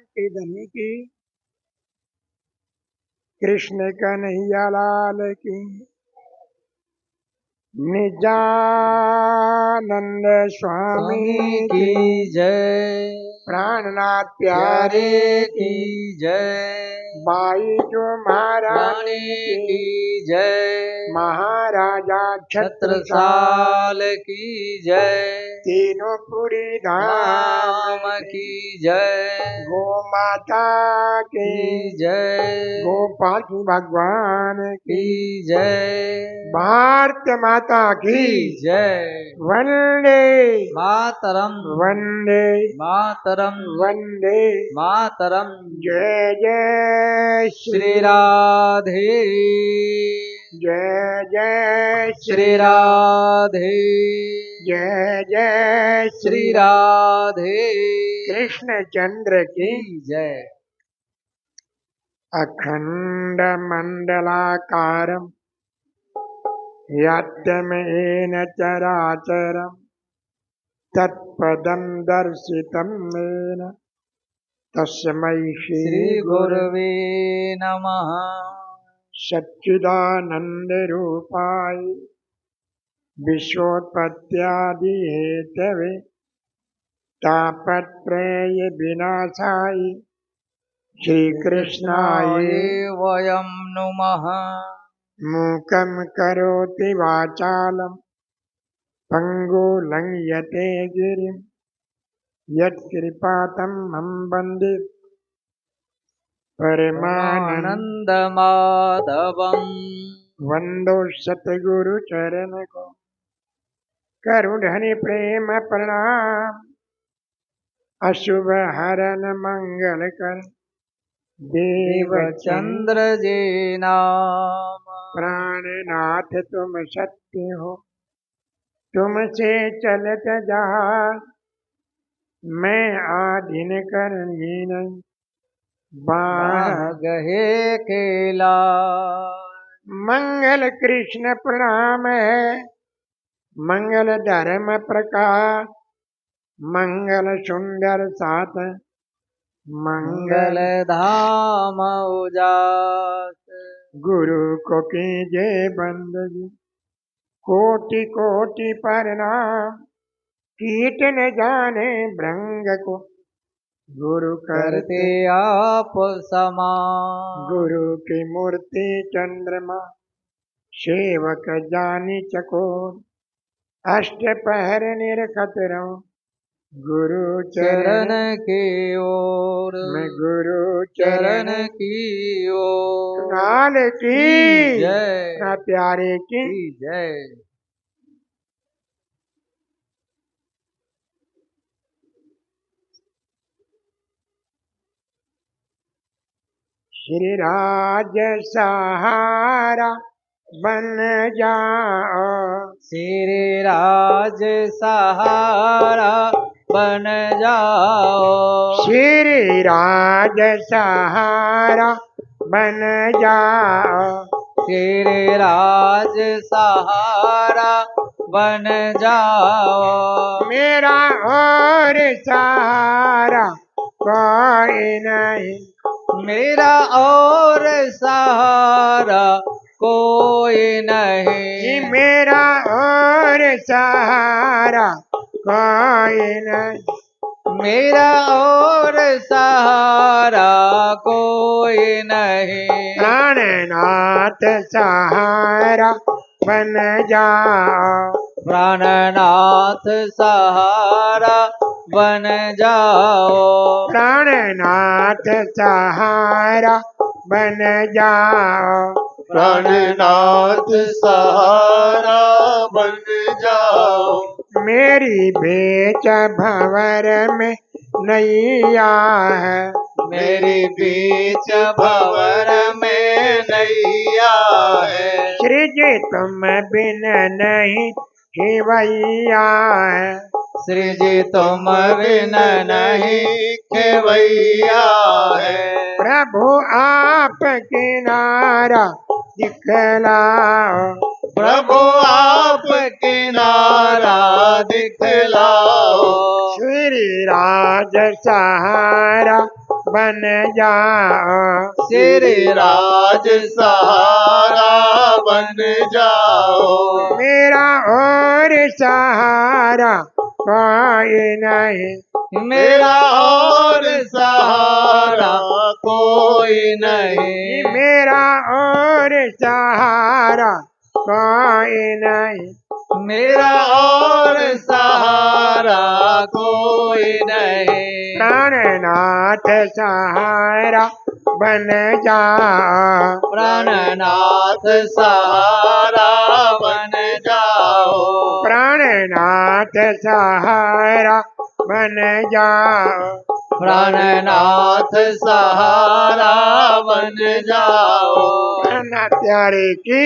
की धनी की, कृष्ण कन्हैया लाल की, निजानंद स्वामी की जय, प्राणनाथ प्यारे की जय, बाई जो महारानी की जय, महाराजा छत्रसाल की जय, तीनों पुरी धाम की जय, गो माता की जय, गोपाल भगवान की जय, भारत माता की जय, वंदे मातरम, वंदे मातरम, वंदे मातरम। जय जय श्री राधे, जय जय श्री राधे, जय जय श्री राधे, कृष्ण चंद्र की जय। अखंड मंडलाकारं यत्तमेन चराचरं तत्पदं दर्शितं येन तस्मै श्री गुरवे नमः। सच्चिदानंद रूपाय विश्वोत्पत्त्यादि हेतवे तापत्रय विनाशाय श्री कृष्णाय वयं नुमः। मूकं करोति वाचालं पंगुलं यते गिरिं यत्कृपातमहं वन्दे परमानन्दमाधवम्। वंदो सतगुरु चरण को करुणधनि प्रेम प्रणाम अशुभ हरन मंगल कर देवचंद्र जी नाम। प्राणनाथ तुम सत्य हो, तुमसे चलत जहाज मैं आधीन करनी नहीं गहे केला। मंगल कृष्ण प्रणाम है, मंगल धर्म प्रकाश, मंगल सुंदर साथ, मंगल धाम उजास। गुरु को कीजे बंदगी कोटि कोटि प्रणाम, कीट न जाने भृंग को गुरु करते आप समान। गुरु की मूर्ति चंद्रमा सेवक जानी चकोर, अष्ट पहर निरखत रहो गुरु चरण की ओर। मैं गुरु चरण की ओर। लाल की जय, ना प्यारे की जय। श्री राज सहारा बन जाओ, श्री राज सहारा बन जाओ। श्री राज सहारा बन जाओ, श्री राज सहारा बन जाओ। मेरा और सहारा कोई नहीं, मेरा और सहारा कोई नहीं। मेरा और सहारा कोई नहीं, मेरा और सहारा कोई नहीं। प्राणनाथ सहारा बन जाओ, प्राणनाथ सहारा बन जाओ। प्राणनाथ सहारा बन जाओ, प्राणनाथ सहारा बन जाओ। मेरी बेच भंवर में नैया है, मेरे बीच भंवर में नैया है। श्री जी तुम बिन नहीं खेवैया है, श्री जी तुम बिन नहीं खेवैया है। प्रभु आप किनारा दिखलाओ, प्रभु आप किनारा दिखलाओ। श्री राज सहारा बन जाओ। श्री राज सहारा बन जाओ। मेरा और सहारा कोई नहीं, मेरा और सहारा कोई नहीं। मेरा और सहारा कोई नहीं, मेरा और सहारा कोई नहीं। प्राणनाथ सहारा बन जाओ। प्राणनाथ सहारा बन जाओ। प्राणनाथ सहारा बन जाओ। प्राणनाथ सहारा बन जाओ। अन्ना प्यारे की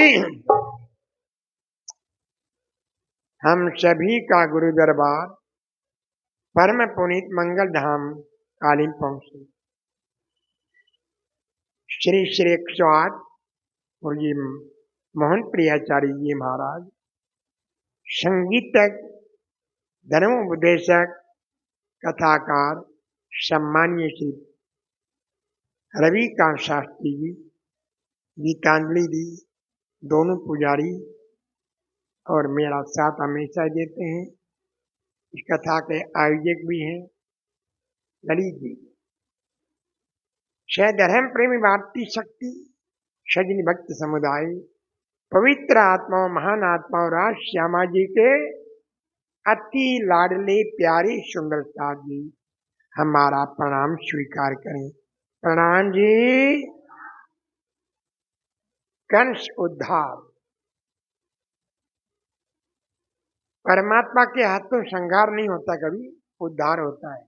हम सभी का गुरु दरबार परम पुनीत मंगल धाम कालीम पहुंचे। श्री श्री 108 और ये मोहन प्रियाचार्य जी महाराज, संगीतक, धर्मोपदेशक, कथाकार, सम्मानीय श्री रविकांत शास्त्री जी, गीतांजलि दी, दोनों पुजारी और मेरा साथ हमेशा देते हैं। इस कथा के आयोजक भी हैं ललित जी। धर्म प्रेमी भारती शक्ति सजनी भक्त समुदाय, पवित्र आत्माओं, महान आत्माओं, राज श्यामा जी के अति लाडले प्यारे सुंदरता जी, हमारा प्रणाम स्वीकार करें। प्रणाम जी। कंस उद्धार, परमात्मा के हाथों संहार नहीं होता, कभी उद्धार होता है।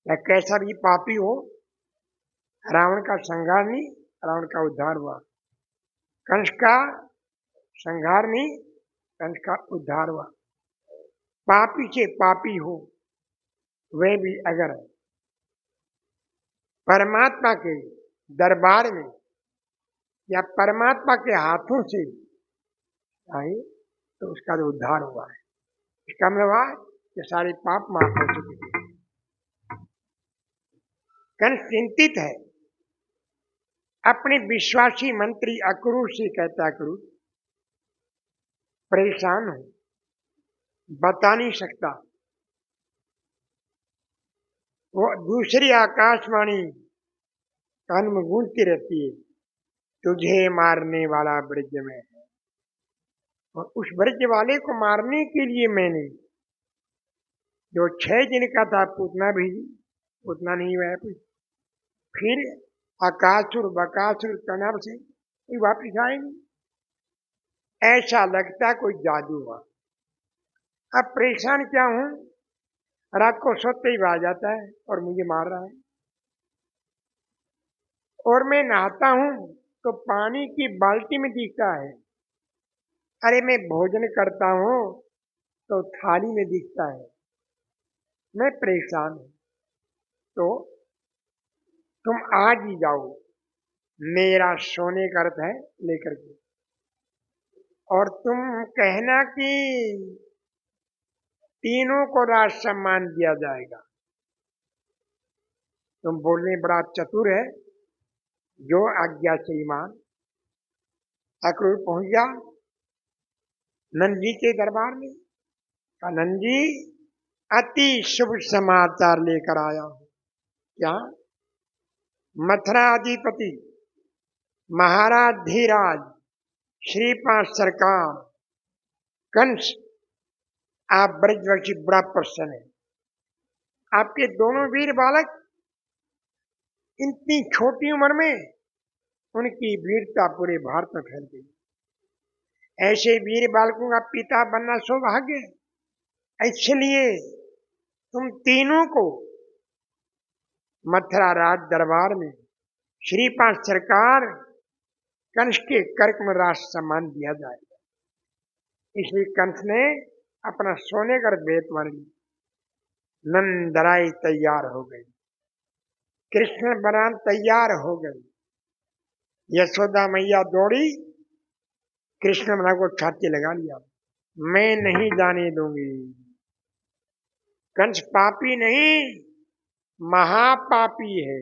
या कैसा भी पापी हो, रावण का संहार नहीं, रावण का उद्धार हुआ। कंस का संहार नहीं, कंस का उद्धार हुआ। पापी से पापी हो, वह भी अगर परमात्मा के दरबार में या परमात्मा के हाथों से आए तो उसका तो उद्धार हुआ है। इसका मतलब हुआ कि सारे पाप माफ हो चुके हैं। कंस चिंतित है, अपने विश्वासी मंत्री अक्रूर से कहता, अक्रूर परेशान हूं, बता नहीं सकता। वो दूसरी आकाशवाणी कान में गूंजती रहती है, तुझे मारने वाला ब्रज में है। और उस ब्रज वाले को मारने के लिए मैंने जो 6 दिन का था पूतना भेजी, उतना नहीं हुआ। फिर अकासुर बकासुर तनाव से कोई वापिस आए नहीं। ऐसा लगता कोई जादू हुआ। अब परेशान क्या हूं, रात को सोते ही आ जाता है और मुझे मार रहा है। और मैं नहाता हूं तो पानी की बाल्टी में दिखता है। अरे मैं भोजन करता हूं तो थाली में दिखता है। मैं परेशान हूं, तो तुम आज ही जाओ, मेरा सोने का अर्थ है लेकर के, और तुम कहना कि तीनों को राज सम्मान दिया जाएगा। तुम बोलने बड़ा चतुर है, जो आज्ञा श्रीमान। अक्रूर पहुंच गया नंद जी के दरबार में। नंद जी, अति शुभ समाचार लेकर आया हूं। क्या? मथुरा अधिपति महाराज धीराज श्रीपाद सरकार कंस, आप ब्रजवंशी बड़ा प्रसन्न है। आपके दोनों वीर बालक इतनी छोटी उम्र में, उनकी वीरता पूरे भारत में फैल गई। ऐसे वीर बालकों का पिता बनना सौभाग्य है। इसलिए तुम तीनों को मथुरा राज दरबार में श्रीपाद सरकार कंस के कर्क में राज सम्मान दिया जाएगा। इसलिए कंस ने अपना सोने का बेत मान लिया। नंदराई तैयार हो गई, कृष्ण बरान तैयार हो गई। यशोदा मैया दौड़ी, कृष्ण बना को छाती लगा लिया, मैं नहीं जाने दूंगी। कंस पापी नहीं, महापापी है।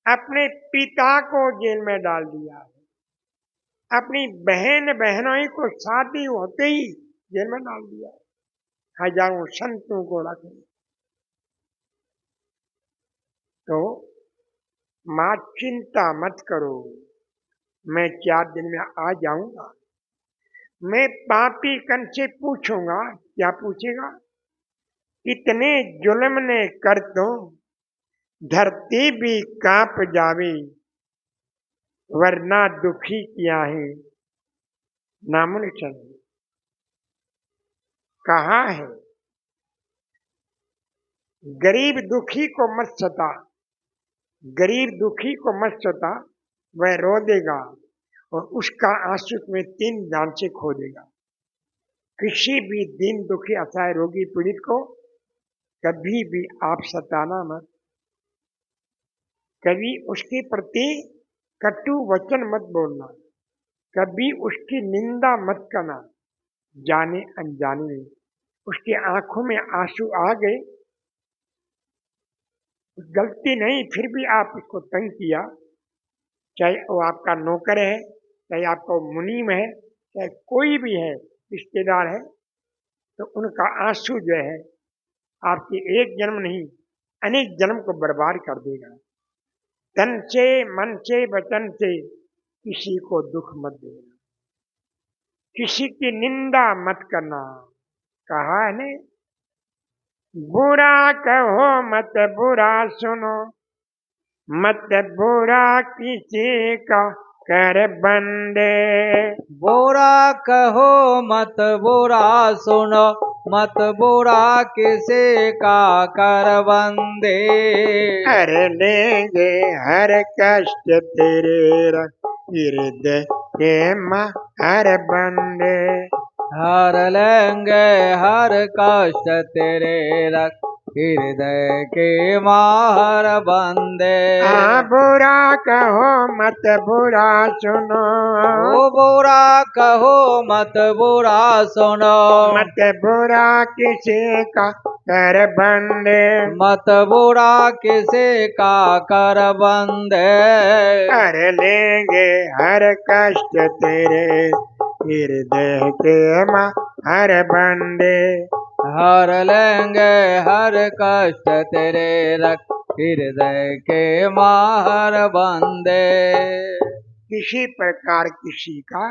अपने पिता को जेल में डाल दिया है, अपनी बहन बहनोई को शादी होते ही जेल में डाल दिया, हजारों संतों को रख दिया। तो मां चिंता मत करो, मैं 4 दिन में आ जाऊंगा। मैं पापी कन से पूछूंगा, क्या पूछेगा? इतने जुल्म ने कर दो धरती भी कांप जावे, वरना दुखी किया है नामुमकिन। कहा है गरीब दुखी को मत सता, गरीब दुखी को मत सता, वह रो देगा और उसका आंसू में 3 जान से खो देगा। किसी भी दीन दुखी असहाय रोगी पीड़ित को कभी भी आप सताना मत, कभी उसके प्रति कटु वचन मत बोलना, कभी उसकी निंदा मत करना, जाने अनजाने में। उसकी आंखों में आंसू आ गए, गलती नहीं, फिर भी आप उसको तंग किया, चाहे वो आपका नौकर है, चाहे आपका मुनीम है, चाहे कोई भी है, रिश्तेदार है, तो उनका आंसू जो है आपके एक जन्म नहीं अनेक जन्म को बर्बाद कर देगा। तन से मन से वचन से किसी को दुख मत देना, किसी की निंदा मत करना। कहा है ने, बुरा कहो मत बुरा सुनो, मत बुरा किसी का कर बंदे। बुरा कहो मत बुरा सुनो, मत बुरा किसी का कर बंदे। हर लेंगे हर कष्ट तेरे हृदय के हर बंदे। हर लेंगे हर कष्ट तेरे रख हृदय के माहर बंदे। बुरा कहो मत बुरा सुनो, ओ बुरा कहो मत बुरा सुनो, मत बुरा किसी का कर बंदे। मत बुरा किसी का कर बंदे। हर लेंगे हर कष्ट तेरे हृदय के हर बंदे। हर लेंगे हर कष्ट तेरे रख हृदय के माहर बंदे। किसी प्रकार किसी का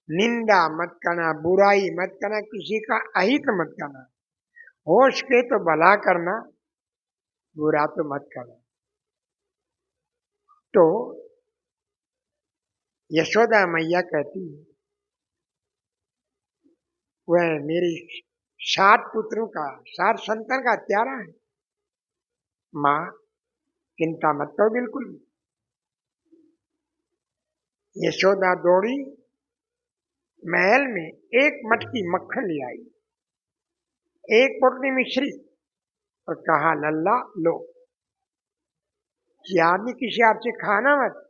निंदा मत करना, बुराई मत करना, किसी का अहित मत करना। हो सके तो भला करना, बुरा तो मत करना। तो यशोदा मैया कहती है, वह मेरी 7 पुत्रों का 7 संतान का त्यारा है, माँ चिंता मत करो बिल्कुल। यशोदा दौड़ी महल में, एक मटकी मक्खन ले आई, एक पोटली मिश्री, और कहा लल्ला लो, कि आदमी किसी आपसे खाना मत।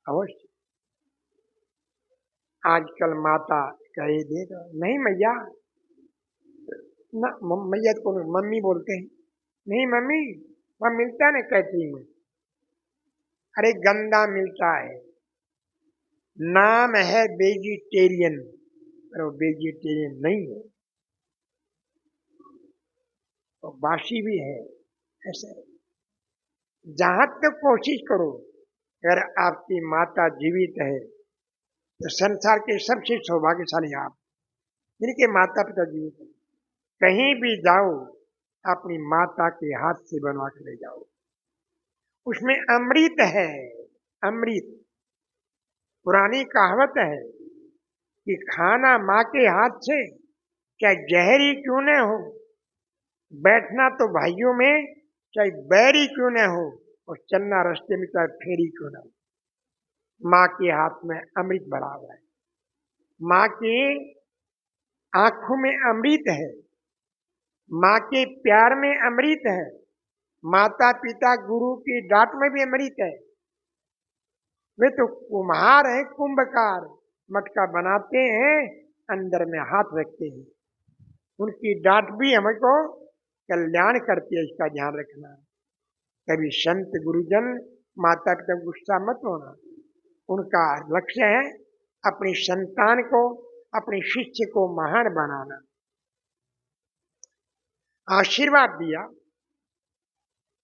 अवश्य आजकल माता कहे दे दो, नहीं मैया, ना मैया को मम्मी बोलते हैं, नहीं मम्मी वह मिलता है ना कैटरिंग में, अरे गंदा मिलता है, नाम है वेजिटेरियन, पर वो वेजिटेरियन नहीं है, तो बासी भी है। ऐसा जहां तक कोशिश करो, अगर आपकी माता जीवित है तो संसार के सबसे सौभाग्यशाली आप, जिनके माता पिता जीवित है। कहीं भी जाओ अपनी माता के हाथ से बनवा के ले जाओ, उसमें अमृत है, अमृत। पुरानी कहावत है कि खाना माँ के हाथ से चाहे जहरी क्यों न हो, बैठना तो भाइयों में चाहे बैरी क्यों न हो, और चलना रास्ते में चाहे फेरी क्यों न हो, माँ के हाथ में अमृत भरा हुआ है। माँ की आंखों में अमृत है, माँ के प्यार में अमृत है, माता पिता गुरु की डांट में भी अमृत है। वे तो कुम्हार है, कुंभकार, मटका बनाते हैं, अंदर में हाथ रखते हैं, उनकी डांट भी हमको कल्याण करती है, इसका ध्यान रखना। कभी संत गुरुजन माता पिता को गुस्सा मत होना। उनका लक्ष्य है अपनी संतान को, अपने शिष्य को महान बनाना। आशीर्वाद दिया,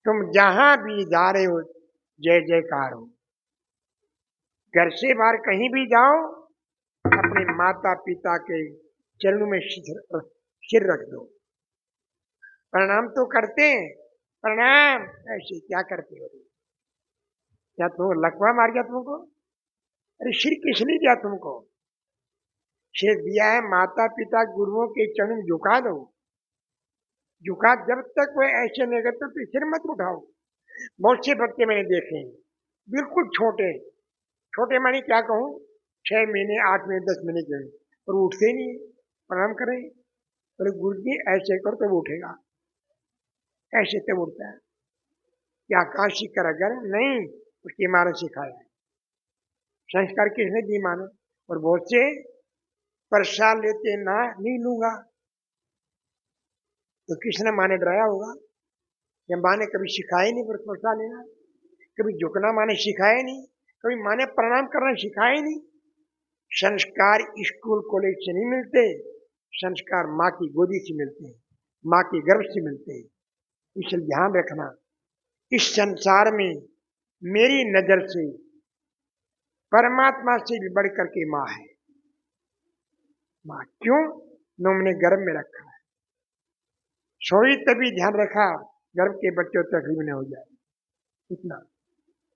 तुम जहां भी जा रहे हो जय जयकार हो। घर से बाहर कहीं भी जाओ, अपने माता पिता के चरणों में सिर रख दो। प्रणाम तो करते हैं, प्रणाम ऐसे क्या करते हो? क्या तुम लकवा मार गया तुमको? अरे सिर किस लिए दिया तुमको? सिर दिया है माता पिता गुरुओं के चरण में झुका दो। झुका, जब तक वो ऐसे नहीं करते तो सिर मत उठाओ। बहुत से बच्चे मैंने देखे हैं, बिल्कुल छोटे छोटे, मानी क्या कहूँ, 6 महीने 8 महीने 10 महीने के, और वो उठते नहीं। प्रणाम करें, बोले गुरु जी ऐसे करो तो वो उठेगा, ऐसे तो उठता है। क्या काशी कर अगर नहीं, उसकी माँ ने सिखाया है। संस्कार किसने दी? मानो। और बहुत से प्रसाद लेते ना, नहीं लूंगा, तो किसने माँ ने डराया होगा? या माँ ने कभी सिखाया नहीं प्रसाद लेना, कभी झुकना माँ ने सिखाया नहीं, कभी माँ ने प्रणाम करना सिखाया नहीं। संस्कार स्कूल कॉलेज से नहीं मिलते, संस्कार माँ की गोदी से मिलते हैं, माँ के गर्भ से मिलते हैं। इसलिए ध्यान रखना, इस संसार में मेरी नजर से परमात्मा से भी बढ़कर के माँ है। माँ क्यों? तुमने गर्भ में रखा है, सोई तभी ध्यान रखा गर्भ के बच्चों तकलीफ न हो जाए, इतना।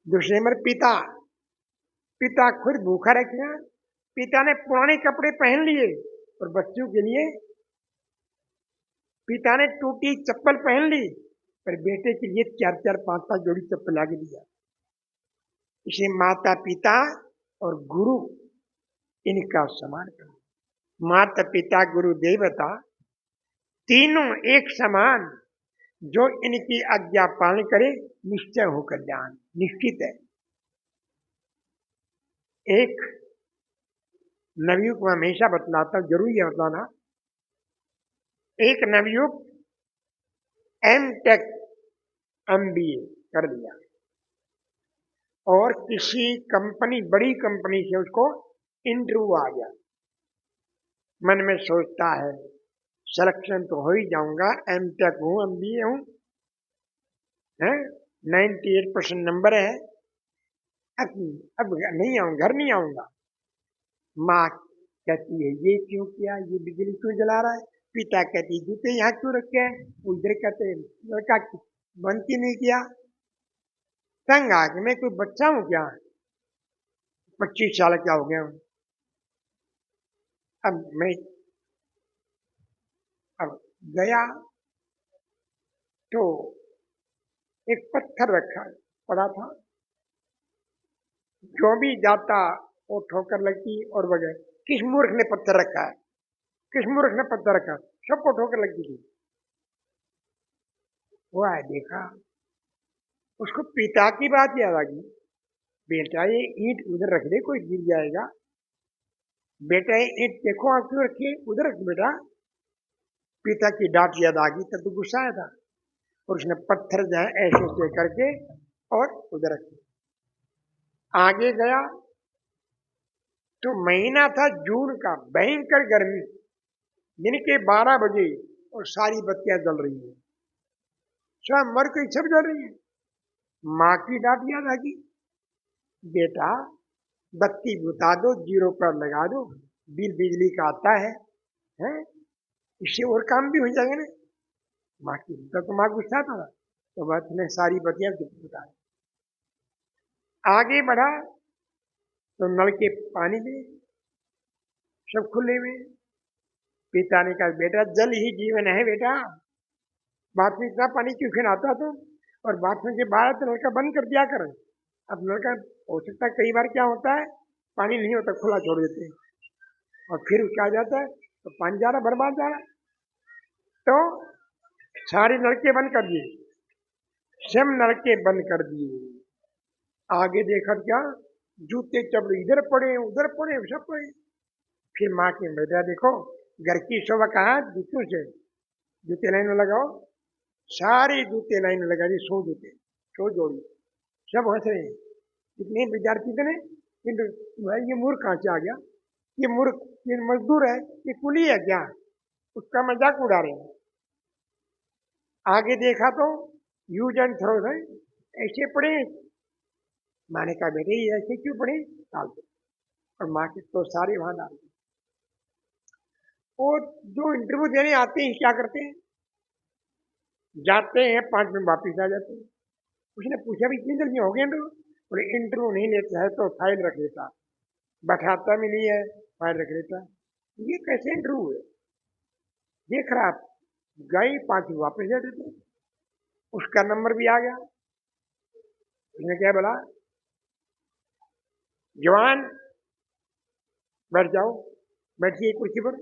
दूसरे नंबर पिता, पिता खुद भूखा रखेगा। पिता ने पुराने कपड़े पहन लिए और बच्चों के लिए पिता ने टूटी चप्पल पहन ली, पर बेटे के लिए 4-4 5-5 जोड़ी चप्पल लाके दिया। इसे माता पिता और गुरु, इनका सम्मान करो। माता पिता गुरु देवता तीनों एक समान, जो इनकी आज्ञा पालन करे निश्चय हो कल्याण, निश्चित है। एक नवयुग को हमेशा बतलाता, जरूरी है बताना। एक नवयुग एमटेक MBA कर लिया और किसी कंपनी, बड़ी कंपनी से उसको इंटरव्यू आ गया। मन में सोचता है सिलेक्शन तो हो ही जाऊंगा, एमटेक हूँ, MBA हूँ, 98% नंबर है, अब नहीं आऊंगा, घर नहीं आऊंगा। माँ कहती है ये क्यों किया, ये बिजली क्यों जला रहा है? पिता कहती जूते यहाँ क्यों रखे हैं? उधर कहते लड़का बंद क्यों नहीं किया? तंग आ गया, मैं कोई बच्चा हूँ क्या? 25 साल क्या हो गया हूँ? अब गया तो एक पत्थर रखा पड़ा था, जो भी जाता वो ठोकर लगती और वगैरह। किस मूर्ख ने पत्थर रखा है? किस मूर्ख ने पत्थर रखा? सबको ठोकर लगती थी। वो आया, देखा, उसको पिता की बात याद आ गई। बेटा ये ईंट उधर रख दे, कोई गिर जाएगा। बेटा ये ईंट देखो आप क्यों रखिए, उधर रख बेटा। पिता की डांट याद आ गई, तब तो गुस्सा आया था, और उसने पत्थर जो है ऐसे ऐसे करके और उधर रखे। आगे गया तो महीना था जून का, भयंकर गर्मी, दिन के 12 बजे और सारी बत्तियां जल रही है, सब मर गई, सब जल रही है। माँ की डांट याद आ गई, बेटा बत्ती बुता दो, 0 पर लगा दो, बिल बिजली का आता है? इससे और काम भी हो जाएगा ना। माँ की तो माँ गुस्सा था, तो बस ने सारी बत्तियां बुता दी। आगे बढ़ा तो नल के पानी में सब खुले हुए। पिता ने कहा बेटा जल ही जीवन है बेटा, बाथरूम में इतना पानी क्यों खिलाता तुम? और बाथरूम के बाहर तो नलका बंद कर दिया कर। अब नलका हो सकता है, कई बार क्या होता है पानी नहीं होता, खुला छोड़ देते हैं और फिर क्या जाता है तो पानी जा रहा, बर्बाद जा रहा। तो सारे नलके बंद कर दिए, सब नलके बंद कर दिए। आगे देखा क्या, जूते चपड़े इधर पड़े उधर पड़े सब पड़े। फिर माँ के बेटा देखो, घर की शोभा कहाँ, जूतों से, जूते लाइन में लगाओ। सारे जूते लाइन में लगा दी, 100 जूते, 100 जोड़ी, सब हंस रहे हैं। इतने विद्यार्थी थे ने, किंतु भाई ये मूर्ख कहाँ से आ गया, ये मूर्ख, ये मजदूर है, ये कुली है क्या, उसका मजाक उड़ा रहे हैं। आगे देखा तो यूज एंड थ्रो है, ऐसे पड़े। माँ ने कहा बेटे ये ऐसे क्यों पड़े, डाल दो। और माँ के तो सारे वहां डाल दो। और जो इंटरव्यू देने आते हैं क्या करते हैं, जाते हैं 5 मिनट वापिस आ जाते हैं। उसने पूछा भी इतनी जल्दी हो गया इंटरव्यू, बोले इंटरव्यू नहीं लेता है तो फाइल रख लेता, बैठाता भी नहीं है, फाइल रख लेता। ये कैसे इंटरव्यू है, देख रहा आप, गई 5 मिनट वापस दे देते, उसका नंबर भी आ गया। उसने क्या बोला, जवान बैठ जाओ, बैठिए कुर्सी पर।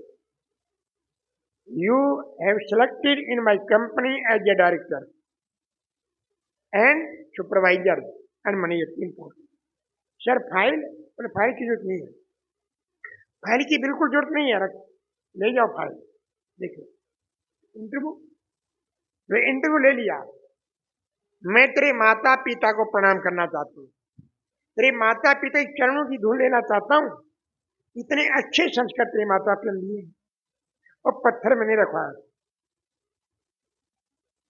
You have selected in my company as a director and supervisor and manager, 3 post. Sir file, बोले फाइल की जरूरत नहीं है, फाइल की बिल्कुल जरूरत नहीं है, रख ले जाओ फाइल। देखो इंटरव्यू ले लिया। मैं तेरे माता पिता को प्रणाम करना चाहता हूँ, तेरे माता पिता के चरणों की धूल लेना चाहता हूँ। इतने अच्छे संस्कार तेरे माता पिता लिए और पत्थर में नहीं रखवाया,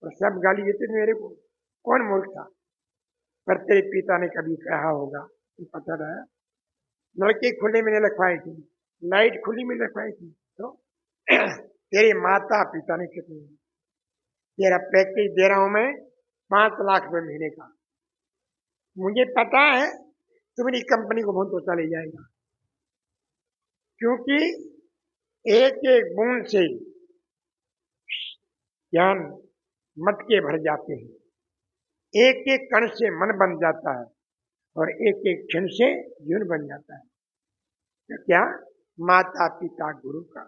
और सब गाली देते थे मेरे को, कौन मूर्ख था। पर तेरे पिता ने कभी कहा होगा, पता रहा, लड़के खुले में नहीं रखवाई थी, लाइट खुली में रखवाई थी, तो तेरे माता पिता ने कितने, तेरा पैकेज दे रहा हूं मैं 5 लाख रुपए महीने का, मुझे पता है तुम्हारी कंपनी को बहुत ऊंचा ले जाएगा, क्योंकि एक एक बूंद से ज्ञान मटके भर जाते हैं, एक एक कण से मन बन जाता है, और एक एक क्षण से जीवन बन जाता है। तो क्या माता पिता गुरु का,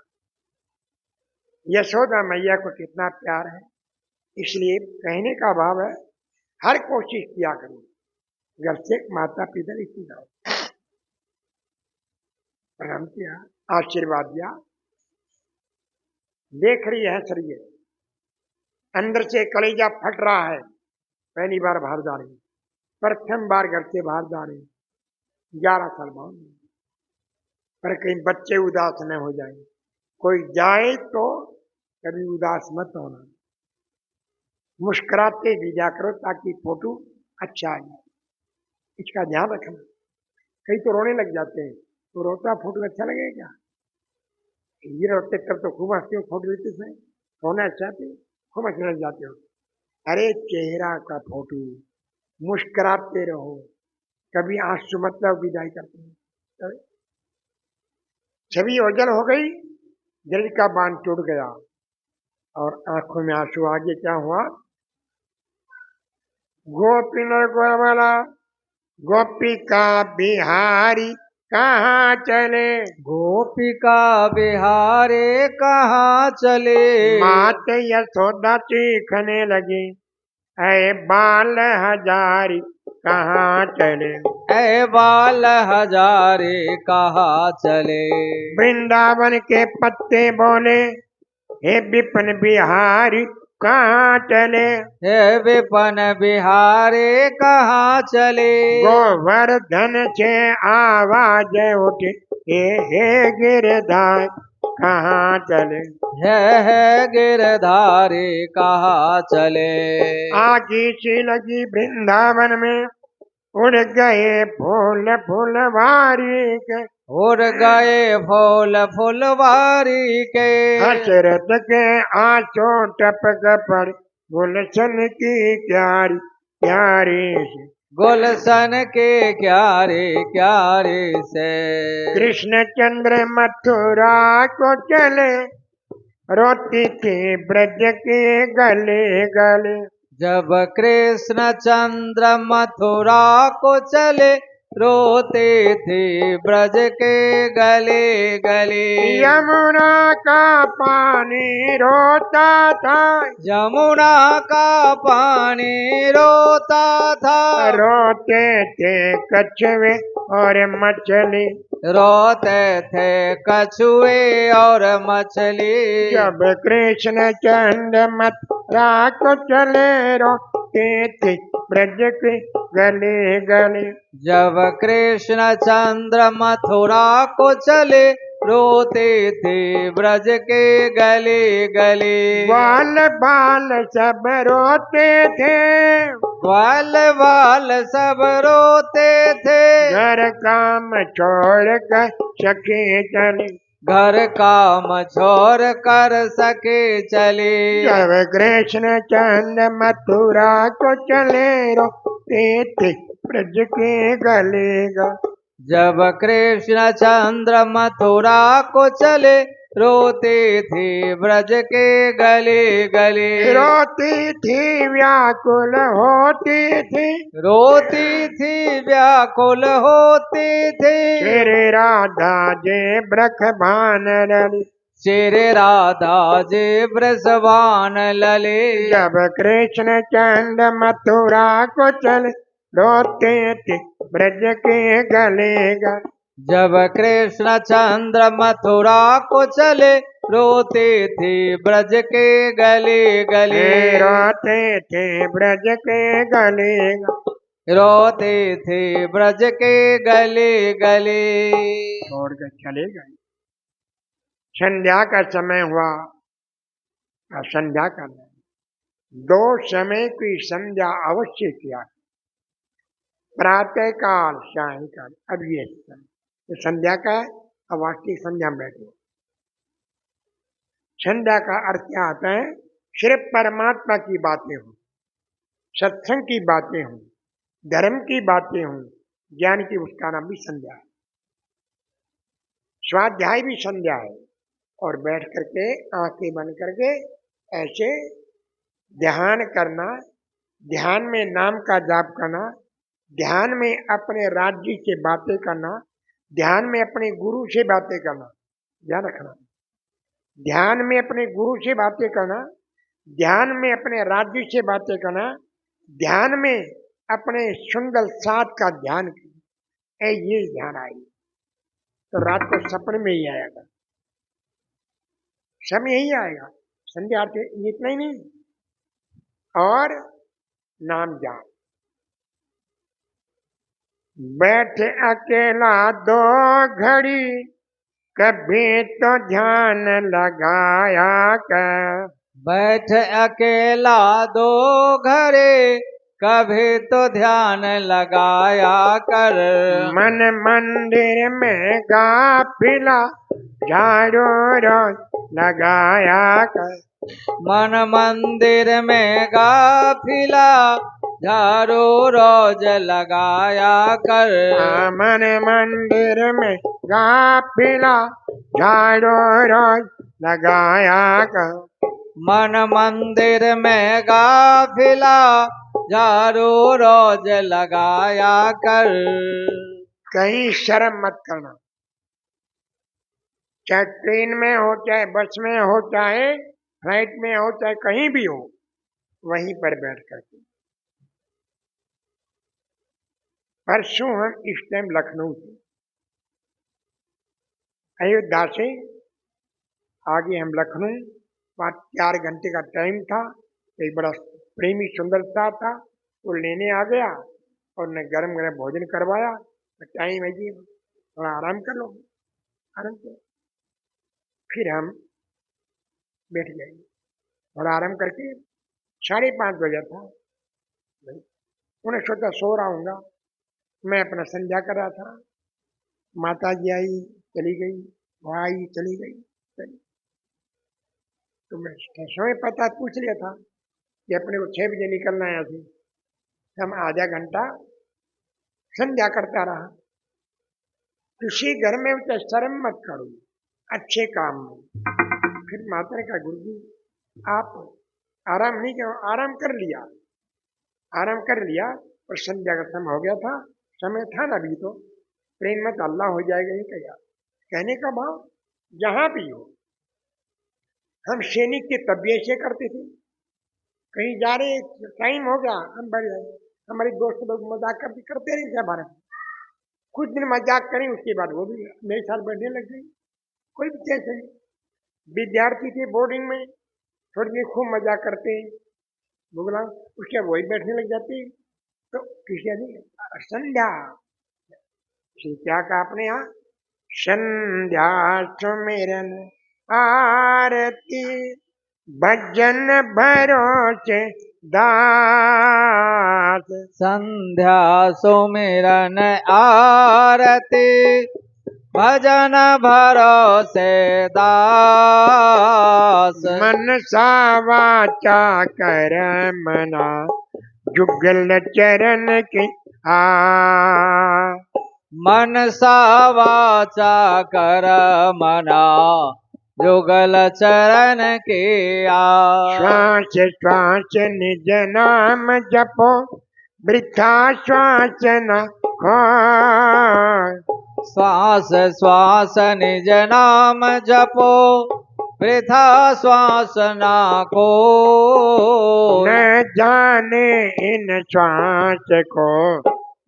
यशोदा मैया को कितना प्यार है, इसलिए कहने का भाव है हर कोशिश किया करो, घर से माता पिता लेके जाओ, प्रणाम किया, आशीर्वाद दिया। देख रही है शरीर, अंदर से कलेजा फट रहा है, पहली बार बाहर जा रही, प्रथम बार घर से बाहर जा रही, 11 साल बाद, पर कहीं बच्चे उदास न हो जाए, कोई जाए तो कभी उदास मत होना, मुस्कुराते भेजा करो ताकि फोटो अच्छा आ जाए, इसका ध्यान रखना। कई तो रोने लग जाते हैं, तो रोता फोटो अच्छा लगेगा क्या, ये रोते तब तो खूब हंसते हो, फोटो लेते समय रोना चाहते खूब हंसने लग जाते हो। अरे चेहरा का फोटो, मुस्कुराते रहो, कभी आंसू मतलब विदाई करते हैं। छवि ओझल हो गई, दिल का बांध टूट गया और आंखों में आंसू, आगे क्या हुआ, गोपीन गोरमला गोपिका बिहारी कहाँ चले, गोपिका बिहारे कहाँ चले, मात यशोदा चीखने लगी, ऐ बाल हजारी कहाँ चले, ऐ बाल हजारे कहाँ चले, वृंदावन के पत्ते बोले, हे विपिन बिहारी कहाँ चले, हे विपिन बिहारे कहाँ चले, गोवर्धन से आवाज उठी, हे गिरधार कहाँ चले, है गिरधारी कहाँ चले, आगी सी लगी वृंदावन में, उड़ गए फूल फुलवारी के, उड़ गए फूल फुलवारी के, हसरत के आंसू टपक पड़, गुलशन की क्यारी क्यारी से, गुलशन के क्यारे क्यारे से, कृष्ण चंद्र मथुरा को चले, रोती थी ब्रज के गले गले, जब कृष्ण चंद्र मथुरा को चले, रोते थे ब्रज के गले गले, यमुना का पानी रोता था, यमुना का पानी रोता था, रोते थे कछुए और मछली, रोते थे कछुए और मछली, जब कृष्ण चंद्र मथुरा को चले, रोते थे ब्रज के गले गले। जब कृष्ण चंद्र मथुरा को चले रोते थे ब्रज के गले गले। बाल बाल सब रोते थे, ग्वाल बाल सब रोते थे, घर काम छोड़ कर सखे चले। घर काम छोड़ कर सके चले। जब कृष्ण चंद्र मथुरा को चले रोते थे ब्रज के गले गले। जब कृष्ण चंद्र मथुरा को चले रोते थे ब्रज के गले गले। रोती थी व्याकुल होती थी, रोती थी व्याकुल होती थी, श्री राधा जे ब्रख भान रली। श्री राधा जी ब्रजवान लले। जब कृष्ण चंद्र मथुरा को चले रोते थे ब्रज के गले गले। जब कृष्ण चंद्र मथुरा को चले रोते थे ब्रज के गले गले। रोते थे ब्रज के गले गले। रोते थे ब्रज के गले गले। छोड़ कर चले गए। संध्या का समय हुआ और संध्या करना, दो समय की संध्या अवश्य किया, प्रातः काल सायंकाल। अब ये समय तो संध्या का है, अब वास्तविक संध्या में बैठे। संध्या का अर्थ क्या आता है? सिर्फ परमात्मा की बातें हों, सत्संग की बातें हों, धर्म की बातें हों, ज्ञान की, उसका नाम भी संध्या है। स्वाध्याय भी संध्या है। और बैठ करके आंखें बंद करके ऐसे ध्यान करना, ध्यान में नाम का जाप करना, ध्यान में अपने राज्य से बातें करना, ध्यान में अपने गुरु से बातें करना, ध्यान रखना। ध्यान में अपने गुरु से बातें करना, ध्यान में अपने राज्य से बातें करना, ध्यान में अपने सुंदर साथ का ध्यान करना। ये ध्यान आएगी तो रात को सपने में ही आएगा, समय यही आएगा। संध्या आते इतना ही नहीं, और नाम जाप। बैठ अकेला दो घड़ी, कभी तो ध्यान लगाया कर। बैठ अकेला दो घड़े, कभी तो ध्यान लगाया कर। मन मंदिर में गाफिला, झाड़ू रोज लगाया कर। मन मंदिर में गाफिला, झाड़ू रोज लगाया कर। मन मंदिर में गाफिला, झाड़ू रोज लगाया कर। मन मंदिर में गाफिला, झाड़ू रोज लगाया कर। कहीं शर्म मत करना, चाहे ट्रेन में हो, चाहे बस में हो, चाहे फ्लाइट में हो, चाहे कहीं भी हो, वहीं पर बैठ करके। परसों हम इस टाइम लखनऊ थे, अयोध्या से आगे हम लखनऊ, वहाँ 4 घंटे का टाइम था। एक बड़ा प्रेमी सुंदरता था, वो लेने आ गया और ने गरम गरम भोजन करवाया। तो टाइम है जी, थोड़ा आराम कर लो, आराम करो। फिर हम बैठ गए, थोड़ा आराम करके 5:30 बजे था। उन्हें सोचा सो रहा हूँगा, मैं अपना संध्या कर रहा था। माता जी आई, चली गई, वो आई, चली गई, चली। तो मैं समय पता पूछ लिया था कि अपने को 6 बजे निकलना है यहाँ से। हम आधा घंटा संध्या करता रहा। किसी घर में तो शर्म मत करो, अच्छे काम में। फिर माता ने कहा, गुरु जी आप आराम नहीं करो। आराम कर लिया, आराम कर लिया, और संध्या का समय हो गया था। समय था ना अभी, तो ट्रेन में तो अल्लाह हो जाएगा ही क्या। कहने का भाव, जहां भी हो, हम सैनिक की तबीयत से करते थे। कहीं जा रहे, टाइम हो गया, हम बढ़ जाए। हमारे दोस्त लोग मजाक करते रहे हमारे, कुछ दिन मजाक करें, उसके बाद वो भी मेरे साथ बैठने लग गई। कोई भी कैसे विद्यार्थी थे बोर्डिंग में, थोड़ी देर खूब मजाक करते, भूख लगा उसके वही बैठने लग जाती। तो किसी ने संध्या, फिर क्या कहा आपने यहाँ, संध्या सुमिरन आरती भजन भरोसे दास। संध्या सुमिरन आरती भजन भरोसे दास। मन सा वाचा कर मना जुगल चरण की आ। मन सा वाचा कर मना जुगल चरण के आ। श्वास श्वास निज नाम जपो वृथा श्वास न खो। श्वास श्वास निज नाम जपो वृथा श्वास ना को। न जाने इन श्वास को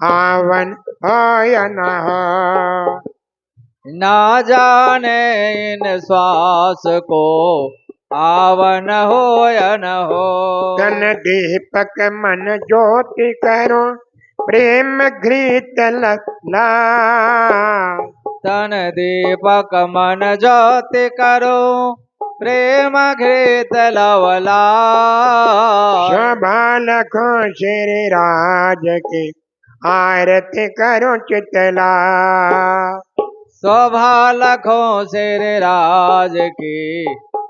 आवन हो या न हो। ना जाने इन श्वास को आवन हो या न हो। तन दीपक मन ज्योति करो प्रेम घृत ला। तन दीपक मन ज्योति करो प्रेम घृत लवला। शोभा लखो श्री राज की आरती करो चितला। शोभा लखो शेर राज की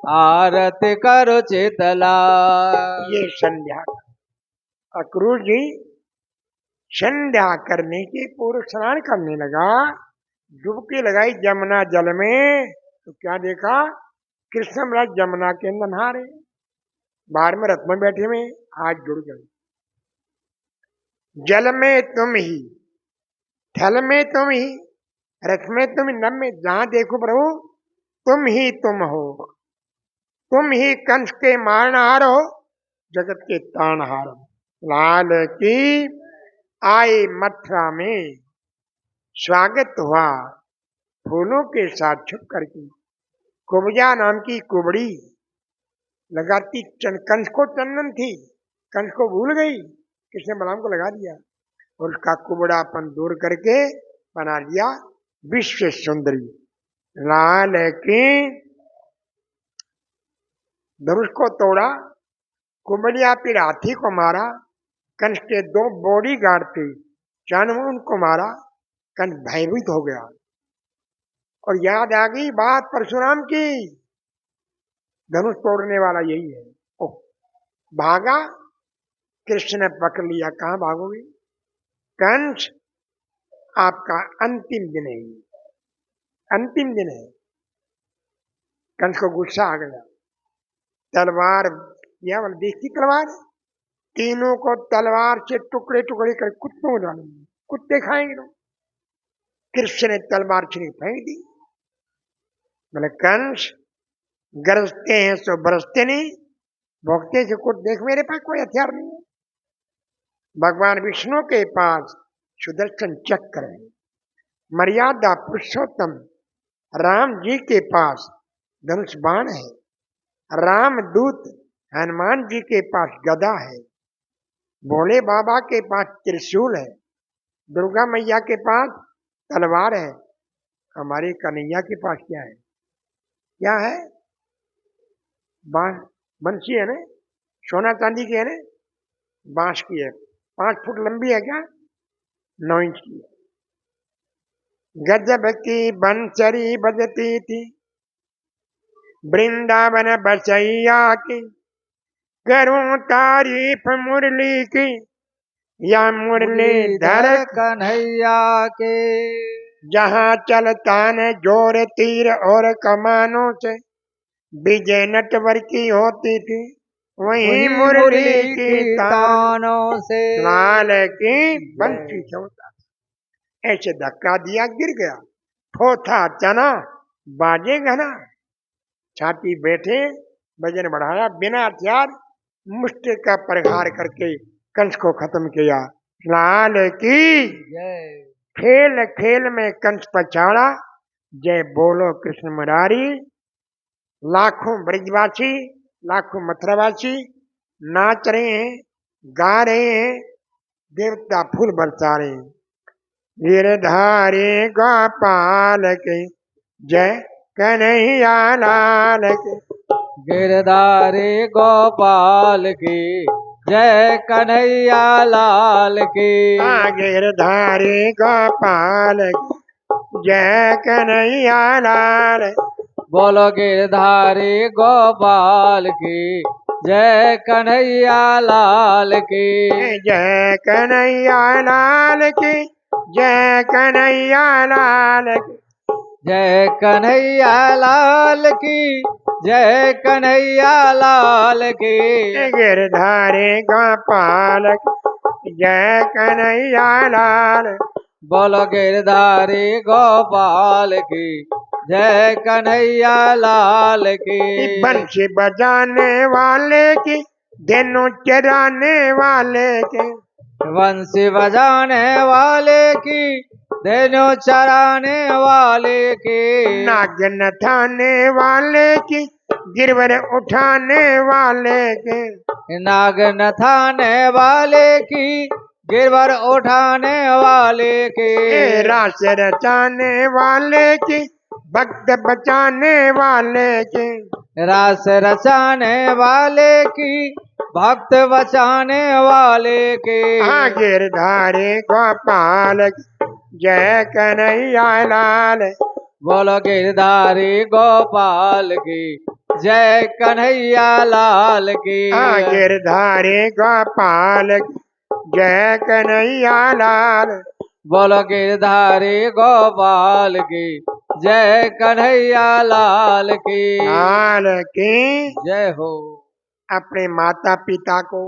आरती करो चितला। ये संध्या अक्रूर जी संध्या करने के पूर्व स्नान करने लगा, डुबकी लगाई जमुना जल में, तो क्या देखा, कृष्ण महाराज जमुना के अंदर नहा रहे, बाहर में रथ में बैठे हुए, हाथ जुड़ गए। जल में तुम ही, थल में तुम ही, रथ में तुम, नभ में, जहां देखो प्रभु तुम ही तुम हो। तुम ही कंस के मारनहार हो, जगत के तारनहार हो। लाल की आए मथुरा में स्वागत हुआ फूलों के साथ छुप करके। कुब्जा नाम की कुबड़ी लगाती कंस को चंदन थी, कंस को भूल गई, कृष्ण बलराम को लगा दिया और उसका कुबड़ापन दूर करके बना दिया विश्व सुंदरी। लाल की धनुष को तोड़ा, कुबड़िया पे हाथी को मारा, कंस के 2 बॉडी गार्ड थे, चाणक्य उनको मारा, कंस भयभीत हो गया और याद आ गई बात परशुराम की, धनुष तोड़ने वाला यही है। ओ, भागा, कृष्ण ने पकड़ लिया, कहां भागोगे, कंस आपका अंतिम दिन है, अंतिम दिन है। कंस को गुस्सा आ गया, तलवार या देसी तलवार, तीनों को तलवार से टुकड़े टुकड़े कर कुत्तों में डालेंगे, कुत्ते खाएंगे लोग। कृष्ण ने तलवार छिड़ी फेंक दी। बोले कंस गरजते हैं सो बरसते नहीं, भोगते से कुछ, देख मेरे पास कोई हथियार नहीं है। भगवान विष्णु के पास सुदर्शन चक्र है, मर्यादा पुरुषोत्तम राम जी के पास धनुष बाण है, रामदूत हनुमान जी के पास गदा है, भोले बाबा के पास त्रिशूल है, दुर्गा मैया के पास तलवार है, हमारे कन्हैया के पास क्या है, क्या है, बंसी है ना, सोना चांदी की है ना, बांस की है, 5 फुट लंबी है क्या, 9 इंच की है। गजब की बंसरी बजती थी वृंदावन बसैया की, करूं तारीफ मुरली की या मुरलीधर कन्हैया के। जहां चलता न जोर तीर और कमानों से विजय नटवर की होती थी, वहीं मुरली की तानों से। लाल की बंसी से होता, ऐसे धक्का दिया गिर गया, थोथा चना बाजे घना, छाती बैठे वजन बढ़ाया, बिना हथियार मुष्टि का प्रहार करके कंस को खत्म किया। लाल की खेल खेल में कंस पछाड़ा, जय बोलो कृष्ण मुरारी। लाखों ब्रजवासी, लाखों मथुरावासी नाच रहे हैं, गा रहे हैं, देवता फूल बरसा रहे हैं। गिरधारी गोपाल के जय कन्हैया लाल के। गिरधारी गोपाल की जय कन्हैया लाल की। गिरधारी गोपाल की जय कन्हैया लाल। बोलो गिरधारी गोपाल की जय कन्हैया लाल की। जय कन्हैया लाल की जय कन्हैया लाल की। जय कन्हैया लाल की जय कन्हैया लाल की। गिरधारी गोपाल की जय कन्हैया लाल। बोलो गिरधारी गोपाल की जय कन्हैया लाल की। बंसी बजाने वाले की धेनु चराने वाले के। बंसी बजाने वाले की धेनु चराने वाले की। नागन थाने वाले की गिरवर उठाने वाले के। नागन थाने वाले की गिरवर उठाने वाले के। रास रचाने वाले की भक्त बचाने वाले के। रास रचाने वाले की भक्त बचाने वाले के। गिरधारी गोपाल जय कन्हैया लाल। बोलो गिरधारी गोपाल की जय कन्हैया लाल की। गिरधारी गोपाल जय कन्हैया लाल। बोलो गिरधारी गोपाल की जय कन्हैया लाल की। लाल की जय हो। अपने माता पिता को,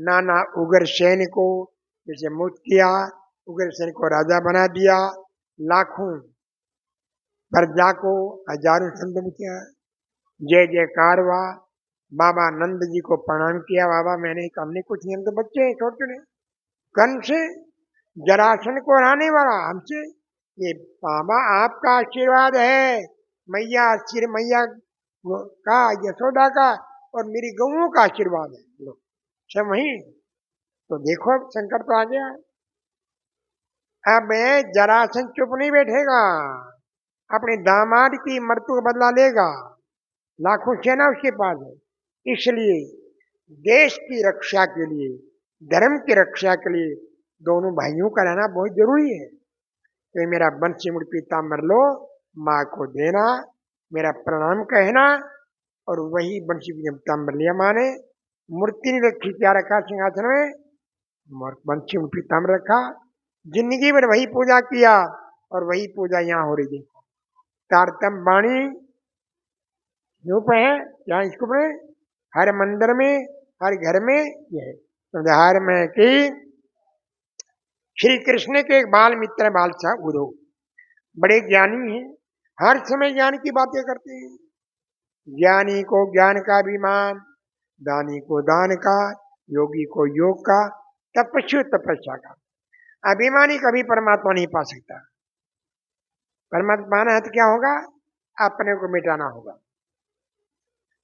नाना उग्रसेन को जैसे मुक्त किया, उग्रसेन को राजा बना दिया, लाखों प्रजा को हजारों संतन किया, जय जयकार हुआ। बाबा नंद जी को प्रणाम किया, बाबा मैंने हमने कुछ नहीं, हम तो बच्चे हैं छोटे, कंस से जरासन को हराने वाला हमसे, ये बाबा आपका आशीर्वाद है, मैया सिर मैया का, यशोदा का और मेरी गऊओं का आशीर्वाद है। लो सब वही तो देखो अब संकट तो आ गया। अब जरासन चुप नहीं बैठेगा, अपने दामाद की मृत्यु का बदला लेगा, लाखों सेना उसके पास है। इसलिए देश की रक्षा के लिए, धर्म की रक्षा के लिए दोनों भाइयों का रहना बहुत जरूरी है। तो मेरा बंसी मुड़ पीताम्बर लो, माँ को देना, मेरा प्रणाम कहना, और वही बंसी पीताम्बर लिया माँ ने, मूर्ति नहीं रखी, क्या रखा सिंहासन में, बंसी मुड़ पीताम्बर रखा, जिंदगी भर वही पूजा किया और वही पूजा यहाँ हो रही है। तारतम वाणी यूप है यहाँ, इसको पढ़े हर मंदिर में, हर घर में यह है। उदाहरण में कि श्री कृष्ण के एक बाल मित्र बालशाह उद्धव बड़े ज्ञानी हैं, हर समय ज्ञान की बातें करते हैं। ज्ञानी को ज्ञान का अभिमान, दानी को दान का, योगी को योग का, तपस्वी तपस्या का। अभिमानी कभी परमात्मा नहीं पा सकता। परमात्मा पाना है तो क्या होगा, अपने को मिटाना होगा।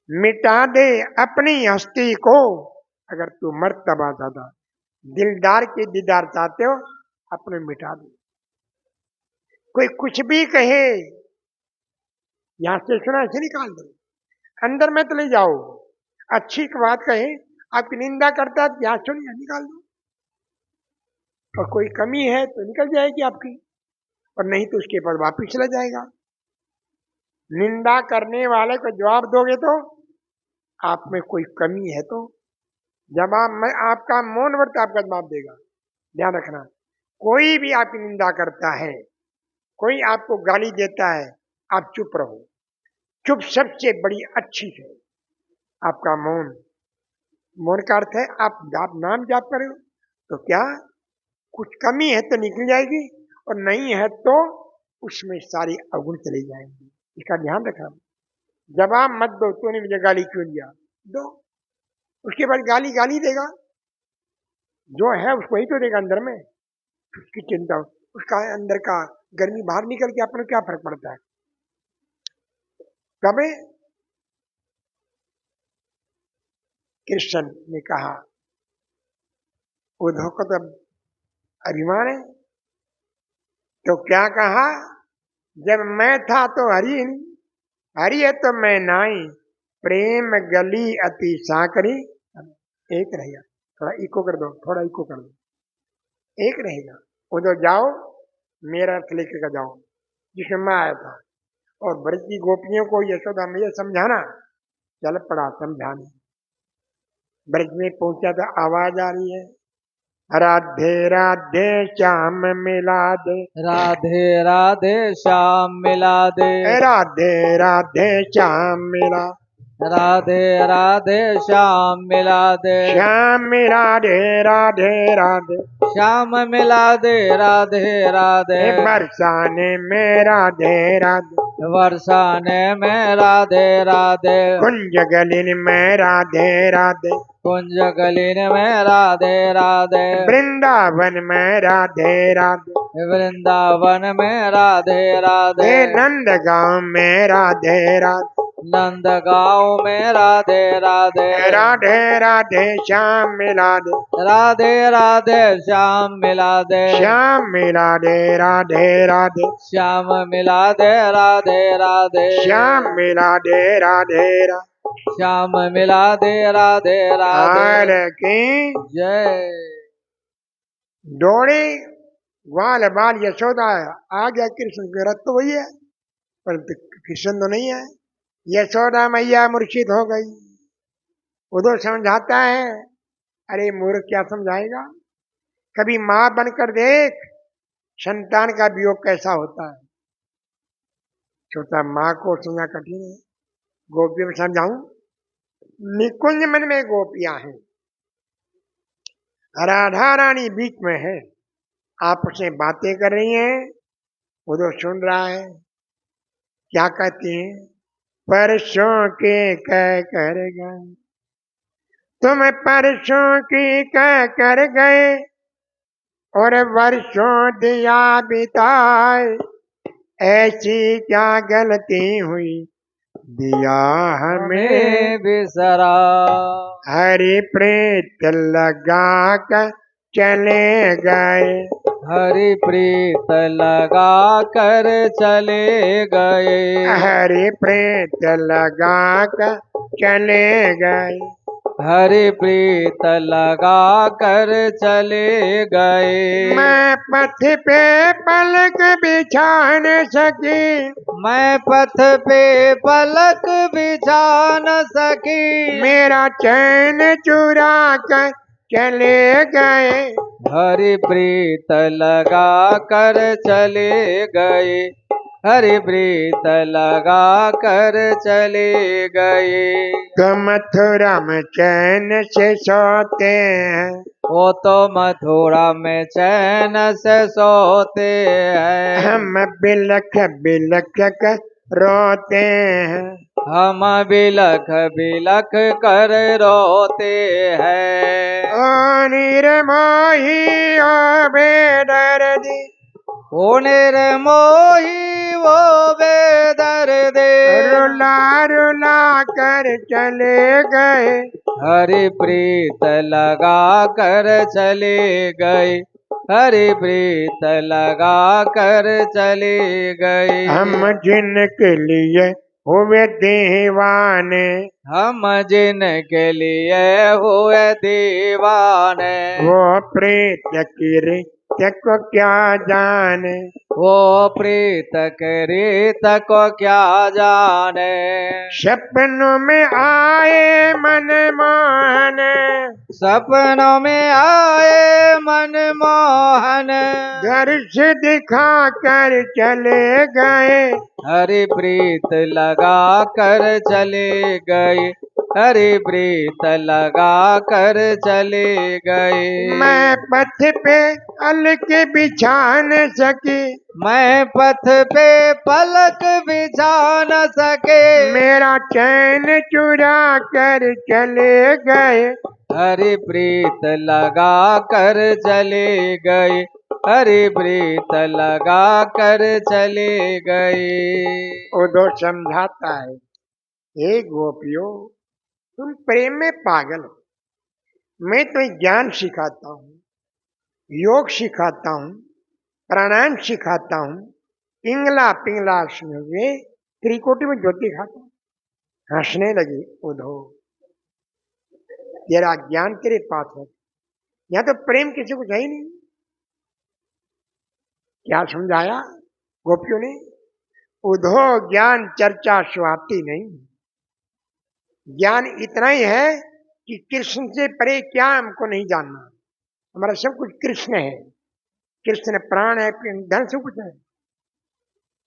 मिटा दे अपनी हस्ती को, अगर तू मर्तबा ज्यादा दिलदार के दीदार चाहते हो, अपने मिटा दो। कोई कुछ भी कहे, यहां से सुना ऐसे निकाल दो, अंदर में तो ले जाओ। अच्छी बात कहे, आपकी निंदा करता है, यहां सुनिए निकाल दो। और कोई कमी है तो निकल जाएगी आपकी, और नहीं तो उसके बाद वापिस चला जाएगा। निंदा करने वाले को जवाब दोगे तो आप में कोई कमी है तो जब आपका मौन व्रत आपका जवाब देगा। ध्यान रखना, कोई भी आपकी निंदा करता है, कोई आपको गाली देता है, आप चुप रहो। चुप सबसे बड़ी अच्छी है। आपका मौन, मौन का अर्थ है आप नाम जाप करो तो क्या कुछ कमी है तो निकल जाएगी, और नहीं है तो उसमें सारी अवगुण चली जाएंगी। इसका ध्यान रखना। जवाब मत दो, तूने मुझे गाली क्यों दिया, दो, उसके बाद गाली गाली देगा, जो है उसको ही तो देगा अंदर में, उसकी चिंता, उसका अंदर का गर्मी बाहर निकल के अपने क्या फर्क पड़ता है। कब कृष्ण ने कहा, उद्धव को तो अभिमान है, तो क्या कहा, जब मैं था तो हरि नहीं, हरि है तो मैं नाई, प्रेम गली अति साकरी। एक रहेगा, थोड़ा इको कर दो, थोड़ा इको कर दो, एक रहेगा। उधर जाओ, मेरा अर्थ लेकर के जाओ जिसमें मैं आया था। और ब्रज की गोपियों को यशोदा मैया समझाना, चल पड़ा समझाने। ब्रज में पहुंचा तो आवाज आ रही है, राधे राधे श्याम मिला दे, राधे राधे श्याम मिला दे, राधे राधे श्याम मिला, राधे राधे श्याम मिला दे, श्याम मिला दे, राधे राधे, श्याम मिला दे, राधे राधे, बरसाने में राधे राधे, वर्षाने में राधे राधे, कुंज गलिन में राधे राधे, कुंज गलिन में राधे राधे, वृंदावन में राधे राधे, वृंदावन में राधे राधे, नंद गांव में राधे राधे, नंद गाँव में राधे राधे, राधे राधे श्याम मिला दे, राधे राधे श्याम मिला दे, श्याम मिला दे, राधे राधे, श्याम मिला दे, राधे राधे, श्याम मिला दे, राधे राधे, श्याम मिला दे, राधे राधे की जय। दौड़े ग्वाल बाल यशोदा, आ गया कृष्ण का रथ तो वही है, परंतु कृष्ण तो नहीं है। यशोदा मैया मूर्छित हो गई। उधर समझाता है, अरे मूर्ख क्या समझाएगा, कभी माँ बनकर देख संतान का वियोग कैसा होता है। छोटा माँ को समझना कठिन है, गोपियों में समझाऊं। निकुंज मन में गोपियां हैं, राधा रानी बीच में है, आपस में बातें कर रही हैं, उधर सुन रहा है। क्या कहती हैं, परसों के कह कर गए, तुम परसों की कह कर गए, और वर्षों दिया बिताए, ऐसी क्या गलती हुई दिया हमें बिसरा, हरि प्रीत लगा कर चले गए, हरि प्रीत लगा कर चले गए, हरि प्रीत लगा कर चले गए, हरि प्रीत लगा कर चले गए। मैं पथ पे पलक बिछा न सकी, मैं पथ पे पलक बिछा न सकी, मेरा चैन चुरा कर चले गए, हरि प्रीत लगा कर चले गए, हरि प्रीत लगा कर चले गए। तो मथुरा में चैन से सोते हैं, वो तो मथुरा में चैन से सोते हैं, हम बिलख बिलख कर रोते हैं, हम बिलख बिलख कर रोते हैं। ओ निर्मोही ओ बेदर्दी, ओ निर्मोही वो बेदर्दे, रुला रुला कर चले गए, हरि प्रीत लगा कर चले गए, हरि प्रीत लगा कर चले गए। हम जिनके लिए हुए दीवाने, हम जिनके लिए हुए दीवाने, वो प्रीत की रीत को क्या जाने, वो प्रीत के रीत को क्या जाने। सपनों में आए मन मोहन, सपनों में आए मन मोहन, दर्श दिखा कर चले गए, हरि प्रीत लगा कर चले गए, हरि प्रीत लगा कर चले गए। मैं पथ पे अलग बिछा न सकी, मैं पथ पे पलक बिछा न सके, मेरा चैन चुरा कर चले गए, हरि प्रीत लगा कर चले गए, हरि प्रीत लगा कर चले गए। उधर समझाता है, हे गोपियों, तुम प्रेम में पागल हो, मैं तुम्हें ज्ञान सिखाता हूँ, योग सिखाता हूँ, प्राणायाम सिखाता हूँ, पिंगला पिंगला सुनोगे, त्रिकोटि में ज्योति खाता हूँ। हंसने लगी उद्धव, तेरा ज्ञान तेरे पास है, यहाँ तो प्रेम किसी को है ही नहीं। क्या समझाया गोपियों ने? उद्धव ज्ञान चर्चा सुहाती नहीं, ज्ञान इतना ही है कि कृष्ण से परे क्या हमको नहीं जानना, हमारा सब कुछ कृष्ण है, कृष्ण प्राण है, धन सब कुछ है।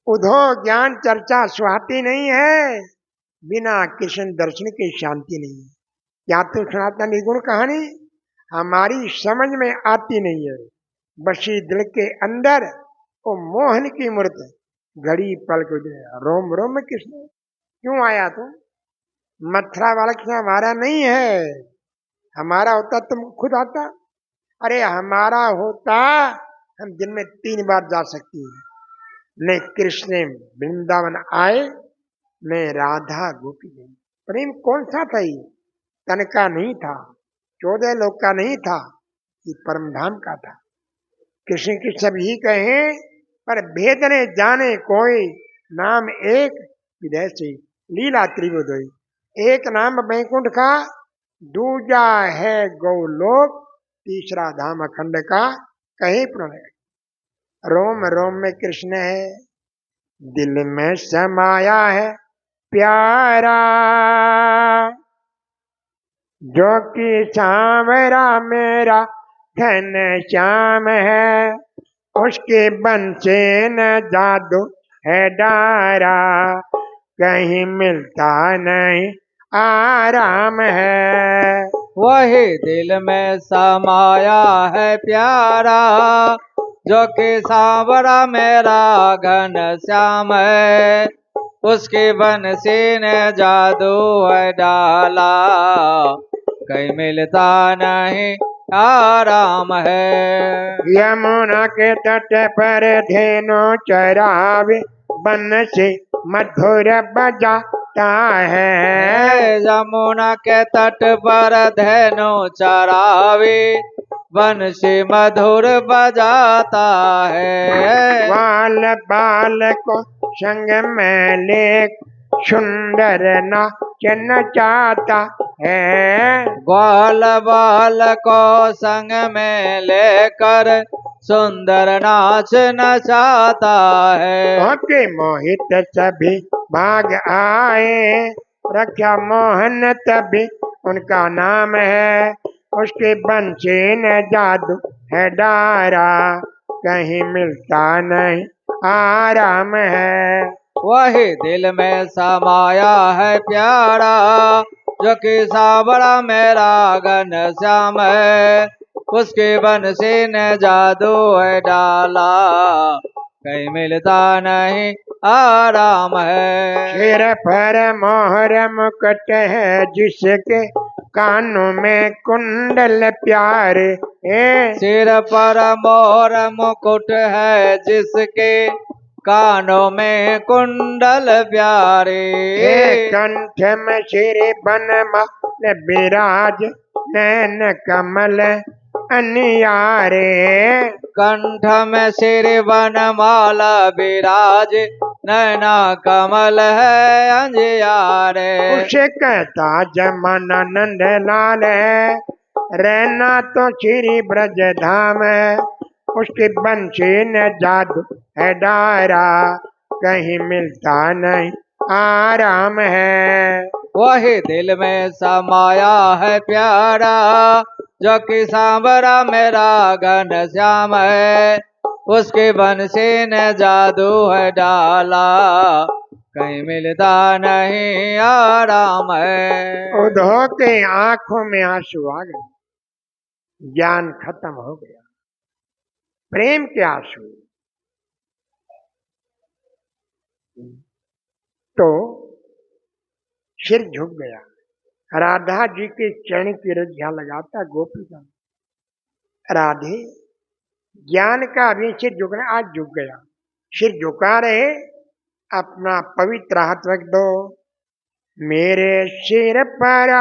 उद्धव ज्ञान चर्चा सुहाती नहीं है, बिना कृष्ण दर्शन के शांति नहीं है। क्या तो सनातन निर्गुण कहानी हमारी समझ में आती नहीं है, बसी दिल के अंदर वो मोहन की मूर्त घड़ी पल को दे, रोम रोम में कृष्ण क्यों आया तुम? मथुरा वाला कृष्ण हमारा नहीं है, हमारा होता तुम खुद आता। अरे हमारा होता हम दिन में 3 बार जा सकती है। न कृष्ण वृंदावन आए, न राधा गोपी गई। प्रेम कौन सा था? ये तन का नहीं था, 14 लोक का नहीं था, ये परम धाम का था। कृष्ण की सब ही कहे पर भेद ने जाने कोई, नाम एक विदय से लीला त्रिभुदोई। एक नाम वैकुंठ का, दूजा है गौलोक, तीसरा धाम अखंड का कहीं प्रणय। रोम रोम में कृष्ण है, दिल में समाया है प्यारा, जो कि सांवरा मेरा घन श्याम है, उसके बन से न जादू है डारा, कहीं मिलता नहीं आराम है। वही दिल में समाया है प्यारा, जो कि सांवरा मेरा घन श्याम है, उसके बन से ने जादू है डाला, कहीं मिलता नहीं आराम है। यमुना के तट पर धेनु चरावे, बन से मधुर बजाता है। यमुना के तट पर धेनु चरावे, वन से मधुर बजाता है। बाल बाल को संग में ले सुंदर नाच नचाता है। ग्वाल बाल को संग में लेकर सुंदर नाच नचाता है। ओके मोहित सभी भाग आए, रक्षा मोहन तभी उनका नाम है, उसके बंशी न जादू है डारा, कहीं मिलता नहीं आराम है। वही दिल में समाया है प्यारा, जो कि सांवरा मेरा घन श्याम है, उसके बन से न जादू है डाला, कहीं मिलता नहीं आराम है। सिर पर मोहर मुकुट है जिसके, कानों में कुंडल प्यारे, सिर पर मोर मुकुट है जिसके, कानों में कुंडल प्यारे, कंठ में श्री बनमाल विराज, नैन कमल अनियारे। कंठ में श्री वनमाला विराज, नैना कमल है अंजियारे। उसे कहता जमाना नंद लाल है, रहना तो श्री ब्रज धाम है, उसके बंशी न जादू है डारा, कहीं मिलता नहीं आराम है। वही दिल में समाया है प्यारा, जो कि सांवरा मेरा घन श्याम है, उसके बन से न जादू है डाला, कहीं मिलता नहीं आराम है। उद्धव के आंखों में आंसू आ गए, ज्ञान खत्म हो गया, प्रेम के आंसू। तो सिर झुक गया, राधा जी के चरण की रज्जा लगाता गोपी का, राधे ज्ञान का अभी सिर झुकना, आज झुक गया, सिर झुका रहे, अपना पवित्र हाथ रख दो मेरे सिर पर,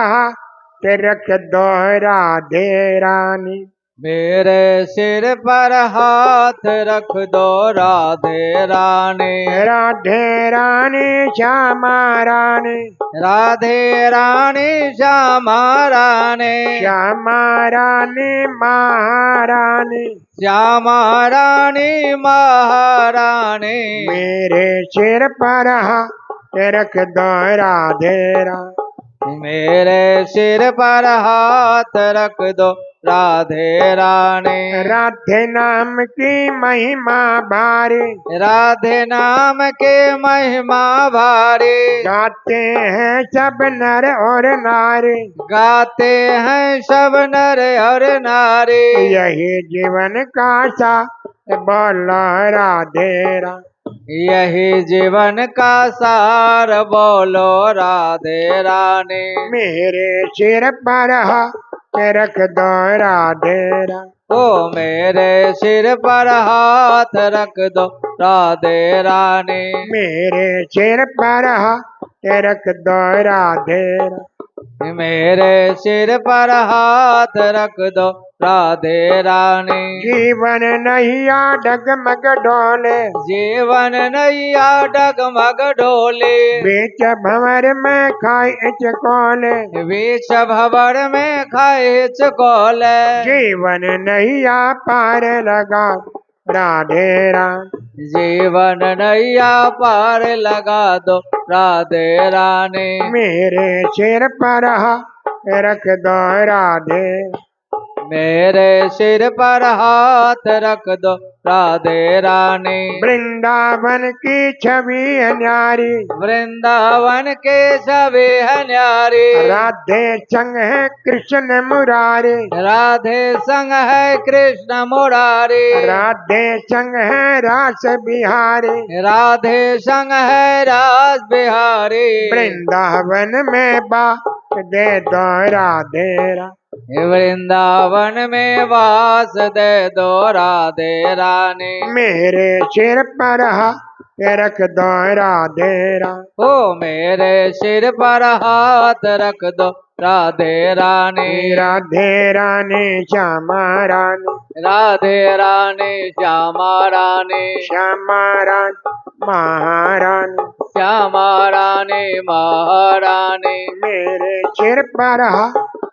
ते रख दो राधे रानी। मेरे सिर पर हाथ रख दो राधे रानी। राधे रानी श्यामा रानी, राधे रानी श्यामा रानी। श्यामा रानी महारानी, श्यामा रानी महारानी। मेरे सिर पर हाथ रख दो राधे रानी। मेरे सिर पर हाथ रख दो राधे रानी। राधे नाम की महिमा भारी, राधे नाम के महिमा भारी। गाते हैं सब नर और नारी, गाते हैं सब नर और नारी। यही जीवन का सा बोलो राधे रानी। यही जीवन का सार बोलो राधे रानी। मेरे सिर पर हाथ रख दो राधे रानी। ओ मेरे सिर पर हाथ रख दो राधे रानी। मेरे सिर पर हाथ रख दो राधे रानी। मेरे सिर पर हाथ रख दो राधे रानी। जीवन नैया डगमग डोले, जीवन नैया डगमग डोले। बीच भंवर में खाए चकोले, बीच भंवर में खाए चकोले। जीवन नैया पार लगा राधे रानी। जीवन नैया पार लगा दो राधे रानी। मेरे सिर पर हाथ रख दो राधे। मेरे सिर पर हाथ रख दो राधे रानी। वृंदावन की छवि है न्यारी, वृंदावन के सभी है न्यारी। राधे संग है कृष्ण मुरारी, राधे संग है कृष्ण मुरारी। राधे संग है रास बिहारी, राधे संग है रास बिहारी। वृंदावन में बात दे दो राधे रानी। वृंदावन में वास दे दो राधे रानी। मेरे सिर पर हाथ रख दो राधे रानी। ओ मेरे सिर पर हाथ रख दो राधे रानी। राधे रानी श्यामा रानी, राधे रानी श्यामा रानी। श्यामा रानी महारानी, श्यामा रानी महारानी। मेरे सिर पर हाथ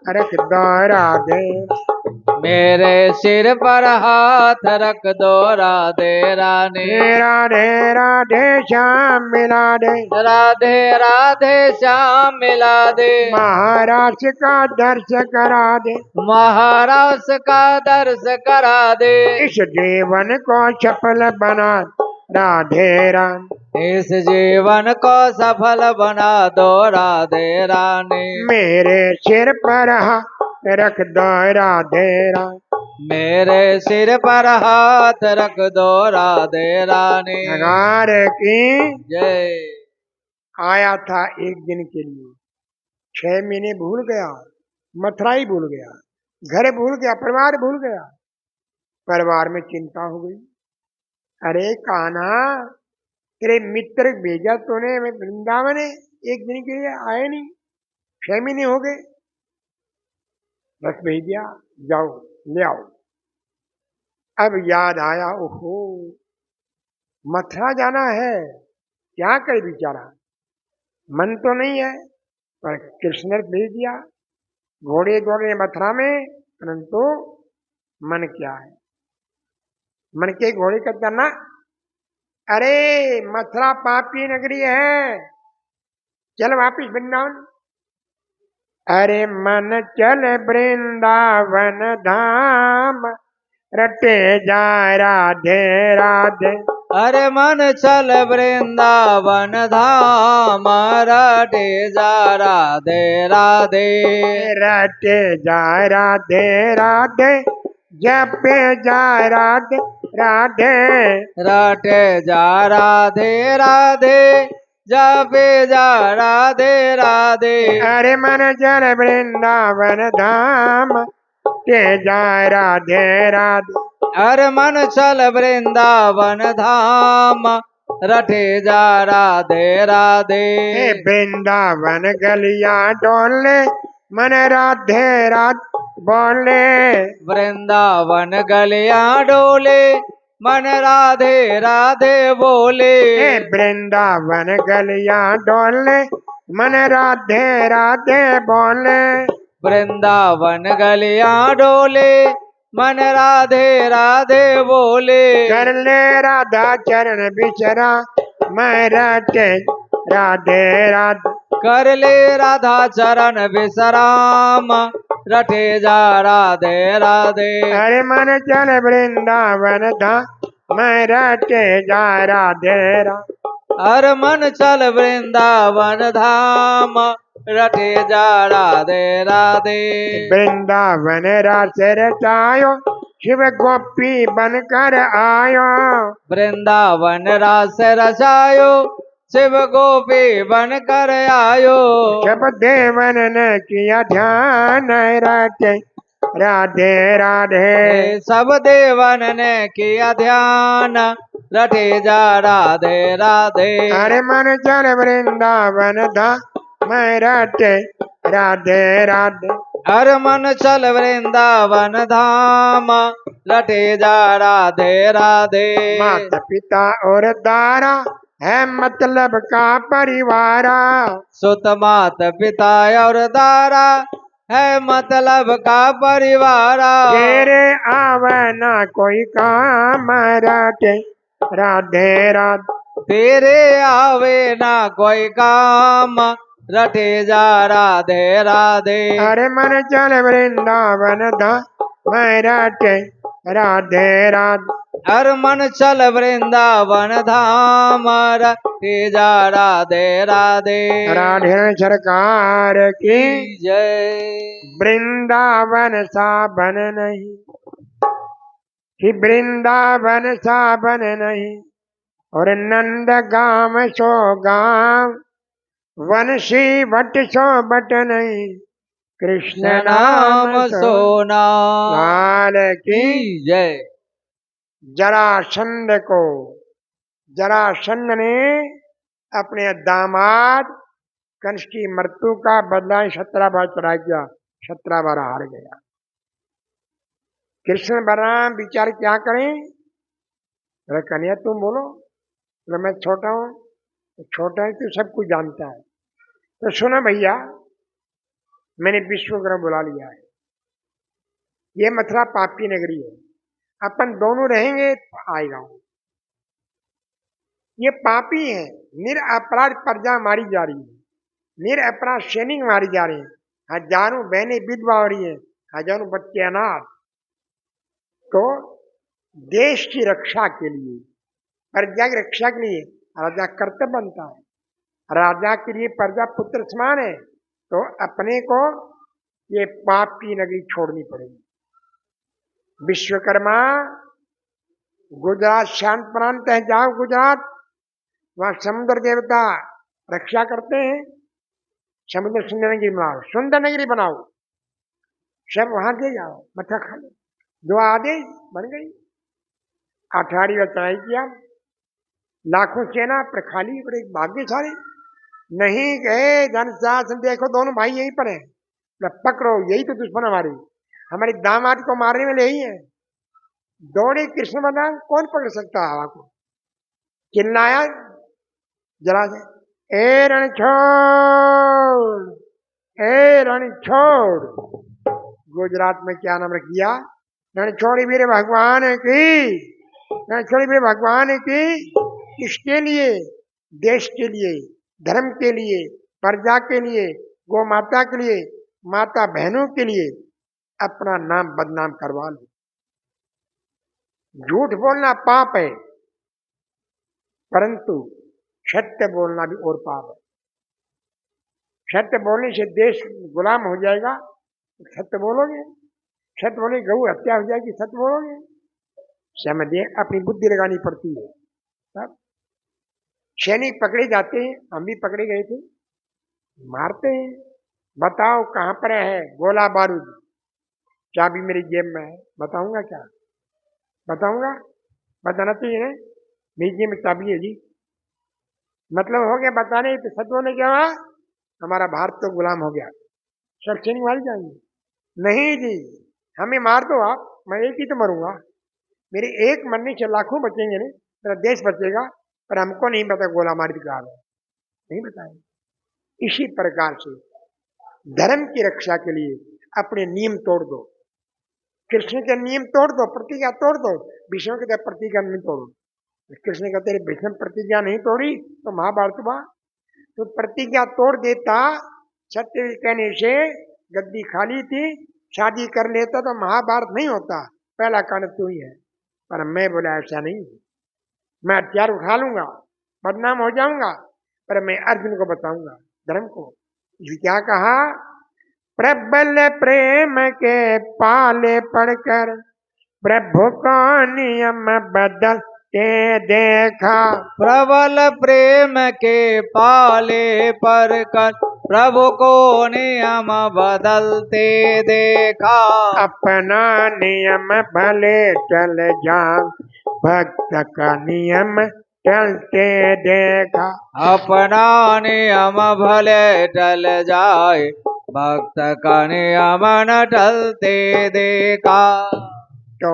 रख दो राधे। मेरे सिर पर हाथ रख दो राधे रानी। राधे राधे श्याम मिला दे, राधे राधे श्याम मिला दे। महाराज का दर्श करा दे, महाराज का दर्श करा दे। इस जीवन को सफल बना राधे रानी। इस जीवन को सफल बना दो राधे रानी। मेरे सिर पर हाथ रख दो राधे रानी। मेरे सिर पर हाथ रख दो राधे रानी। सरकार की जय। आया था एक दिन के लिए, 6 महीने भूल गया, मथुरा ही भूल गया, घर भूल गया, परिवार भूल गया। परिवार में चिंता हो गई। अरे कान्हा, तेरे मित्र भेजा तूने, मैं वृंदावन है, एक दिन के लिए आए नहीं, 6 महीने हो गए। बस भेज दिया, जाओ ले आओ। अब याद आया, ओहो मथुरा जाना है, क्या करे बेचारा, मन तो नहीं है, पर कृष्ण ने भेज दिया। घोड़े दौड़े मथुरा में, परंतु मन क्या है, मन के घोड़े का चलना। अरे मथुरा पापी नगरी है, चल वापिस वृंदावन। अरे मन चल वृंदावन धाम, रटे जा राधे राधे। अरे मन चल वृंदावन धाम, रटे जा राधे राधे। रटे जा राधे राधे, जपे जा राधे राधे। रटे जा राधे राधे, जपे जा राधे राधे। अरे मन चल वृंदावन धाम, ते जा राधे राधे। अरे मन चल वृंदावन धाम, रटे जा राधे राधे। वृंदावन गलियां डोले, मन राधे राधे बोले। वृंदावन गलियां डोले मन राधे राधे बोले। वृंदावन गलियां डोले मन राधे राधे बोले। वृंदावन गलियां डोले मन राधे राधे बोले। कर ले राधा चरण बिचरा मैं रटे राधे राधे। कर ले राधा चरण विश्राम रटे जा राधे राधे। अरे मन चल वृंदावन था मैं रटे जा राधे राधे। हर मन चल वृंदावन धाम रटे जा राधे राधे। वृंदावन रास रचायो शिव गोपी बनकर आयो। वृंदावन रास रचायो शिव गोपी बनकर आयो। सब देवन ने किया ध्यान रटे राधे राधे। सब देवन ने किया ध्यान रटे जा राधे राधे। अरे मन चल वृंदावन था मैं रटे राधे राधे। हर मन चल वृंदावन धाम रटे जा राधे राधे। माता पिता और दारा है मतलब का परिवारा। सुत मात पिता और दारा है मतलब का परिवारा। तेरे आवना कोई काम रटे राधे राधे। तेरे आवे ना कोई काम रटे जा राधे राधे। अरे मन चल वृंदावन धा मैं रटे राधे राधे। हर मन चल वृंदावन धाम रटे जा राधे राधे। राधे सरकार की जय। वृंदावन सा बन नहीं कि वृंदावन सा बन नहीं। और नंद गाम सो गाम वंशी बट सो बट नहीं। कृष्ण नाम सो नाम लाल की जय। जरासंध को जरासंध ने अपने दामाद कंस की मृत्यु का बदला 17 बार चढ़ा किया। 17 बार हार गया। कृष्ण बलराम विचार क्या करें? अरे कन्हैया तुम बोलो। अरे मैं छोटा हूँ। छोटा है तो सब कुछ जानता है। तो सुनो भैया, मैंने विश्वकर्मा बुला लिया है। ये मथुरा पापी नगरी है। अपन दोनों रहेंगे तो आएगा। ये पापी है। निरपराध प्रजा मारी जा रही है। निरपराध सैनिक मारी जा रहे हैं। हजारों बहनें विधवा हो रही है। हजारों बच्चे अनाथ। तो देश की रक्षा के लिए, प्रजा की रक्षा के लिए राजा कर्तव्य बनता है। राजा के लिए प्रजा पुत्र समान है। तो अपने को ये पाप की नगरी छोड़नी पड़ेगी। विश्वकर्मा गुजरात शांत प्रांत है। जाओ गुजरात, वहां समुद्र देवता रक्षा करते हैं। समुद्र सुंदर नगरी बनाओ, सुंदर नगरी बनाओ। सब वहां दे जाओ, मठा खा लो। दो आदेश बन गई। 18वीं चढ़ाई किया। लाखों सेना पर खाली बड़े भाग्यशाली नहीं गए। धनशासन देखो दोनों भाई यहीं पर हैं। पकड़ो, यही तो दुश्मन हमारी दामाद को मारने में यही है। दौड़े कृष्ण बलराम, कौन पकड़ सकता है हवा को? चिल्लाया जरा से, ए रणछोड़, ए रणछोड़। गुजरात में क्या नाम रख दिया? रणछोड़ी मेरे भगवान की। रणछोड़ी मेरे भगवान की। किसके लिए? देश के लिए, धर्म के लिए, प्रजा के लिए, गौ माता के लिए, माता बहनों के लिए अपना नाम बदनाम करवा लो। झूठ बोलना पाप है, परंतु सत्य बोलना भी और पाप है। सत्य बोलने से देश गुलाम हो जाएगा। सत्य बोलोगे, सत्य बोले गऊ हत्या हो जाएगी। सत्य बोलोगे, समझिए अपनी बुद्धि लगानी पड़ती है। सब सैनिक पकड़े जाते हैं। हम भी पकड़े गए थे। मारते हैं। बताओ कहाँ पर है गोला बारूद? चाबी मेरी जेब में है। बताऊंगा क्या? बताऊंगा? बताना चाहिए ना। मेरी जेब में चाबी है जी। मतलब हो गया बताने। तो सत्य बोलने क्या हुआ? हमारा भारत तो गुलाम हो गया। सब सैनिक मारे जाएंगे? नहीं जी, हमें मार दो आप, मैं एक ही तो मरूंगा। मेरे एक मरने से लाखों बचेंगे नहीं, मेरा देश बचेगा। पर हमको नहीं पता गोला मारी का है, नहीं बताएंगे। इसी प्रकार से धर्म की रक्षा के लिए अपने नियम तोड़ दो। कृष्ण के नियम तोड़ दो, प्रतिज्ञा तोड़ दो। विष्णु के प्रतिज्ञा नहीं तोड़ो। कृष्ण कहते हैं भीष्म प्रतिज्ञा नहीं तोड़ी तो महाभारत हुआ। तो प्रतिज्ञा तोड़ देता, सत्य कहने से गद्दी खाली थी, शादी कर लेता तो महाभारत नहीं होता। पहला कारण तू ही है। पर मैं बोला ऐसा नहीं, मैं हथियार उठा लूंगा, बदनाम हो जाऊंगा, पर मैं अर्जुन को बताऊंगा धर्म को। इसलिए क्या कहा, प्रबल प्रेम के पाले पड़कर प्रभु का नियम बदलते देखा। प्रबल प्रेम के पाले पर कर प्रभु को नियम बदलते देखा। अपना नियम भले चल जाओ, भक्त का नियम चलते देखा। अपना नियम भले टल जाए, भक्त का नियम न टलते देखा। तो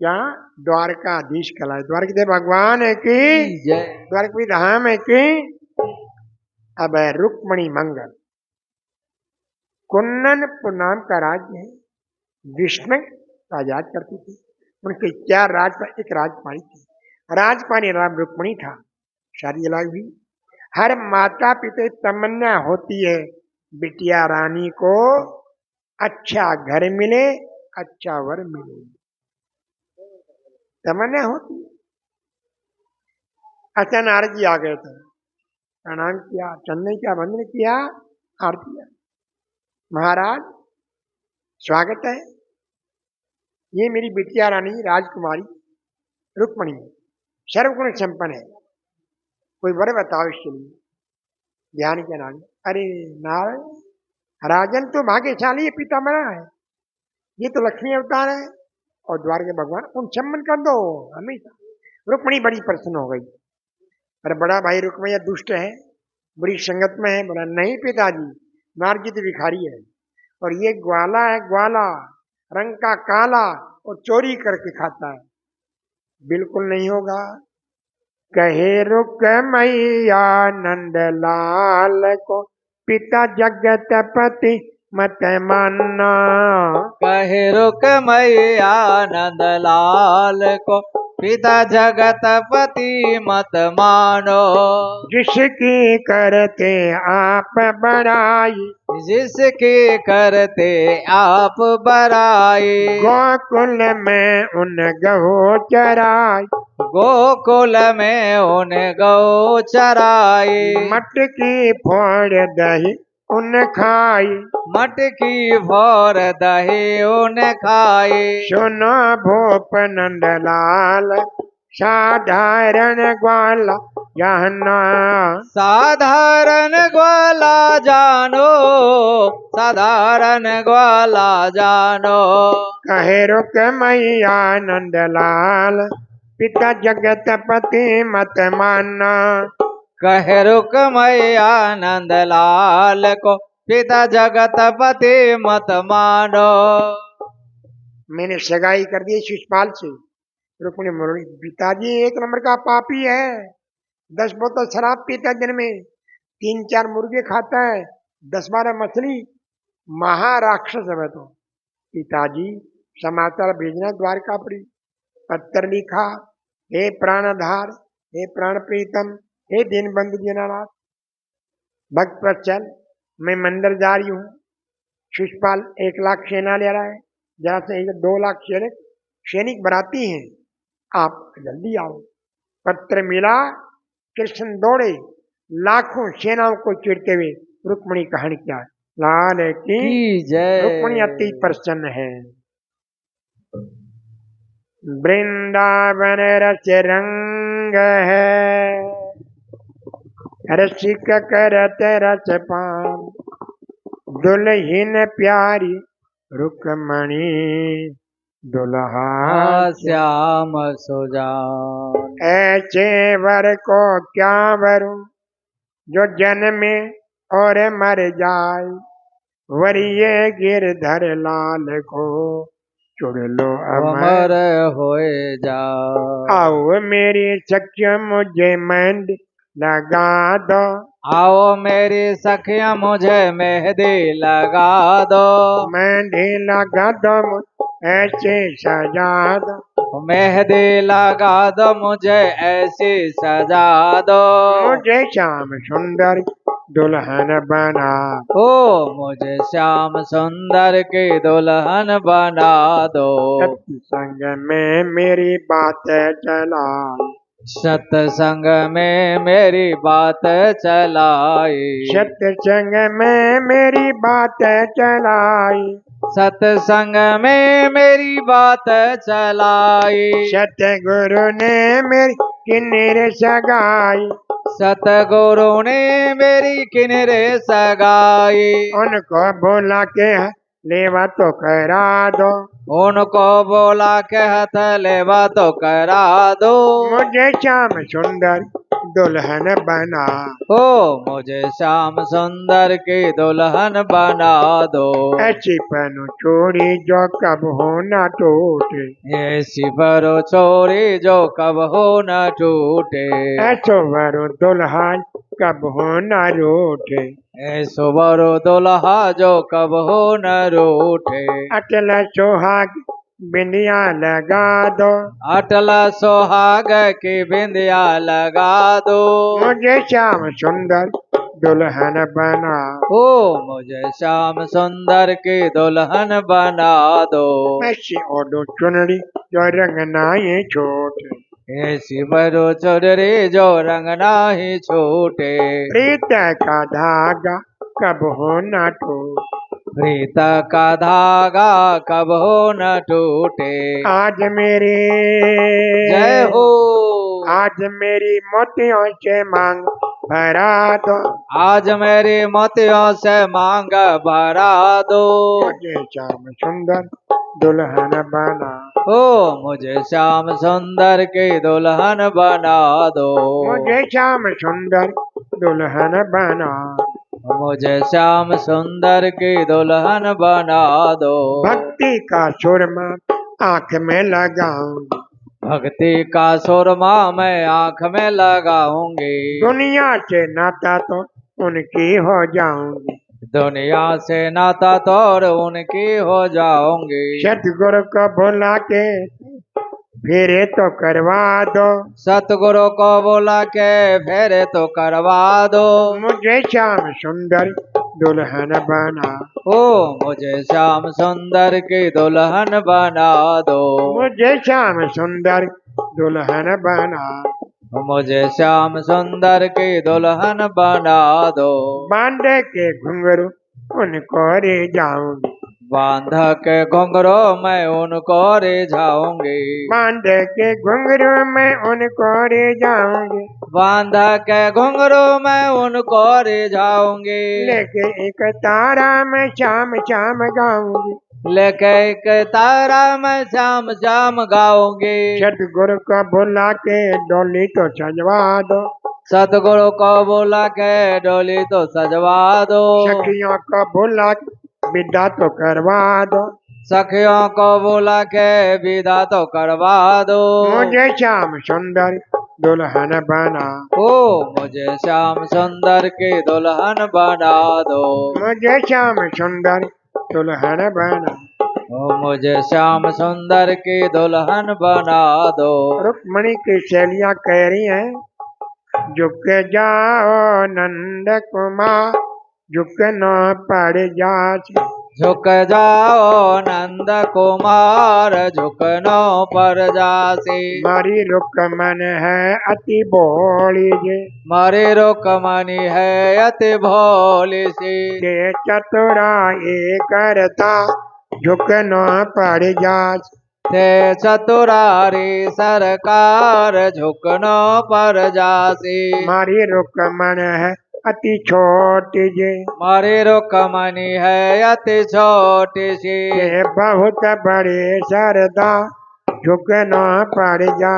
क्या द्वारकाधीश कहलाए, द्वारकाधीश भगवान है कि जय। द्वारकाधीश धाम है कि। अब है रुक्मणी मंगल। कुन्ननपुर नाम का राज्य है, विष्णु आजाद करती थी। उनके 4 राजपाल, एक राजपाली थी। राजपाली नाम रुक्मणी था। शादी अलग हुई। हर माता पिता की तमन्ना होती है बिटिया रानी को अच्छा घर मिले, अच्छा वर मिले, तमन्ना होती है। अच्छा नारद जी आ गए थे, प्रणाम किया, चंदन किया, वंदन किया, आरती किया। महाराज स्वागत है, ये मेरी बिटिया रानी राजकुमारी रुक्मणी सर्वगुण संपन्न है, कोई वर बताओ इसके लिए। ध्यान के नाम, अरे नारायण, राजन तो भाग्यशाली है, पिता मरा है, ये तो लक्ष्मी अवतार है और द्वार के भगवान, उन सम्मान कर दो हमेशा। रुक्मणी बड़ी प्रसन्न हो गई। अरे बड़ा भाई रुक्मैया दुष्ट है, बुरी संगत में है। बोला नहीं पिताजी, नारद जी तो भिखारी है और ये ग्वाला है, ग्वाला रंग का काला, और चोरी करके खाता है, बिल्कुल नहीं होगा। कहे रुक मैया नंद लाल को, पिता जगतपति मत मानना। कहे रुक मैया नंद लाल को, पिता जगतपति मत मानो। जिसकी करते आप बड़ाई, जिसके करते आप बड़ाई। गोकुल में उन गहो चराई, गोकुल में उन गौ चराई। मटकी फोड़ दही उन खाई, मटकी भोर दही उन खाई। सुनो भूप नंदलाल साधारण ग्वाला जाना। साधारण ग्वाला जानो, साधारण ग्वाला जानो। कहे रुक मैया नंदलाल, पिता जगतपति मत मानना। कहे रुक मैया नंद लाल को, पिता जगतपति मत मानो। मैंने सगाई कर दी शिषपाल से। रुक्मिणी बोली पिताजी एक नंबर का पापी है, 10 बोतल शराब पीता है दिन में, 3-4 मुर्गे खाता है, 10-12 मछली, महाराक्षस है तो। पिताजी समाचार भेजना द्वारकापुरी। पत्र लिखा, हे प्राणधार, हे प्राण प्रीतम, हे दीनबंधु दीनानाथ, भक्त वत्सल, मैं मंदिर जा रही हूँ। शिषपाल 1 लाख सेना ले रहा है, जरा से 2 लाख सैनिक बराती हैं, आप जल्दी आओ। पत्र मिला, कृष्ण दौड़े, लाखों सेनाओं को चिरते हुए। रुक्मणी कहानी क्या है, लाल की जय। रुक्मणी अति प्रसन्न है। वृंदावन रस रंग है, रसिक करत रस पान, दुल्हन प्यारी रुक्मणी, दुल्हा श्याम सुजान। ऐसे वर को क्या वरूं, जो जन्मे और मर जाए, वरिये गिरधर लाल को चुड़ लो अमर अमर होए जा। आओ मेरी सखियों मुझे मेहंदी लगा दो आओ मेरी सखियां मुझे मेहंदी लगा दो। मेहंदी लगा दो ऐसे सजा दो मेहंदी लगा दो मुझे ऐसी सजा दो। मुझे श्याम सुंदर दुल्हन बना ओ मुझे श्याम सुंदर की दुल्हन बना दो। सत्संग में मेरी बात चलाई सत्संग में मेरी बात चलाई। सत्संग में मेरी बात चलाई सत्संग में मेरी बात चलाई। सतगुरु ने मेरी किन्नर सगाई सतगुरु ने मेरी किन्नरे सगाई। उनको बोला के लेवा तो करा दो उनको बोला के हाथ लेवा तो करा दो। मुझे श्याम सुंदर दुल्हन बना ओ मुझे श्याम सुंदर की दुल्हन बना दो। ऐसी पहनो चोरी जो कब हो न टूटे ऐसी भरो चोरी जो कब हो न टूटे। ऐसो वरो दुल्हा कब हो न रूठे ऐसो भरो दुल्हा जो कब हो न रूठे। अटल सोहाग बिंदिया लगा दो अटल सोहाग की बिंदिया लगा दो। मुझे श्याम सुंदर दुल्हन बना ओ मुझे श्याम सुंदर की दुल्हन बना दो। ऐसी ओडो चुनरी जो रंग नाये छोटे ऐसी भरो चुनरी जो रंग नाही छूटे। प्रीत का धागा कब हो न टूटे प्रीत का धागा कब हो न टूटे। आज मेरी जय हो। आज मेरी मोतियों से मांग भरा दो आज मेरी मोतियों से मांग भरा दो। मुझे श्याम सुंदर दुल्हन बना ओ मुझे श्याम सुंदर की दुल्हन बना दो। मुझे श्याम सुंदर दुल्हन बना मुझे श्याम सुंदर की दुल्हन बना दो। भक्ति का सुरमा आंख में लगाऊंगी भक्ति का सुरमा मैं आंख में लगाऊंगी। दुनिया से नाता तो उनकी हो जाऊंगी दुनिया से नाता तोड़ उनकी हो जाऊंगी। सतगुरु को बुला के फेरे तो करवा दो सतगुरु को बोला के फेरे तो करवा दो। मुझे श्याम सुंदर दुल्हन बना ओ मुझे श्याम सुंदर की दुल्हन बना दो। मुझे श्याम सुंदर दुल्हन बना मुझे श्याम सुंदर की दुल्हन बना दो। बांधे के घुंघरू उनको रे जाऊंगी बांध के घुंघरू मैं उनको रिझाऊंगी। बांध के घुंघरू मैं उनको रे जाऊंगी बांध के घुंघरू मैं उनको रिझाऊंगी। लेके एक तारा मैं शाम शाम गाऊंगी लेके एक तारा मैं श्याम श्याम गाऊंगी। सतगुरु को बुला के डोली तो सजवा दो सतगुरु को बोला के डोली तो सजवा दो। सखियों को बुला के विदा तो करवा दो सखियों को बोला के विदा तो करवा दो। मुझे श्याम सुंदर दुल्हन बना ओ मुझे श्याम सुंदर की दुल्हन बना दो। मुझे श्याम सुंदर दुल्हन बना ओ मुझे श्याम सुंदर की दुल्हन बना दो। रुक्मणी की सहेलियां कह रही हैं झुक जाओ नंद कुमार झुक न पड़ जा झुक जाओ नंद कुमार झुकनो पर जासी। मारी रुक्मन है अति भोली जे मारी रुक्मणी है अति भोली सी। के चतुरा एक करता झुक न पड़ जा ते चतुरारी सरकार झुकनो पर जासी। मारी रुक्मन है अति छोटी जे मारी रुक्मणी है अति छोटी सी। के बहुत बड़े सरदा झुक न पड़ जा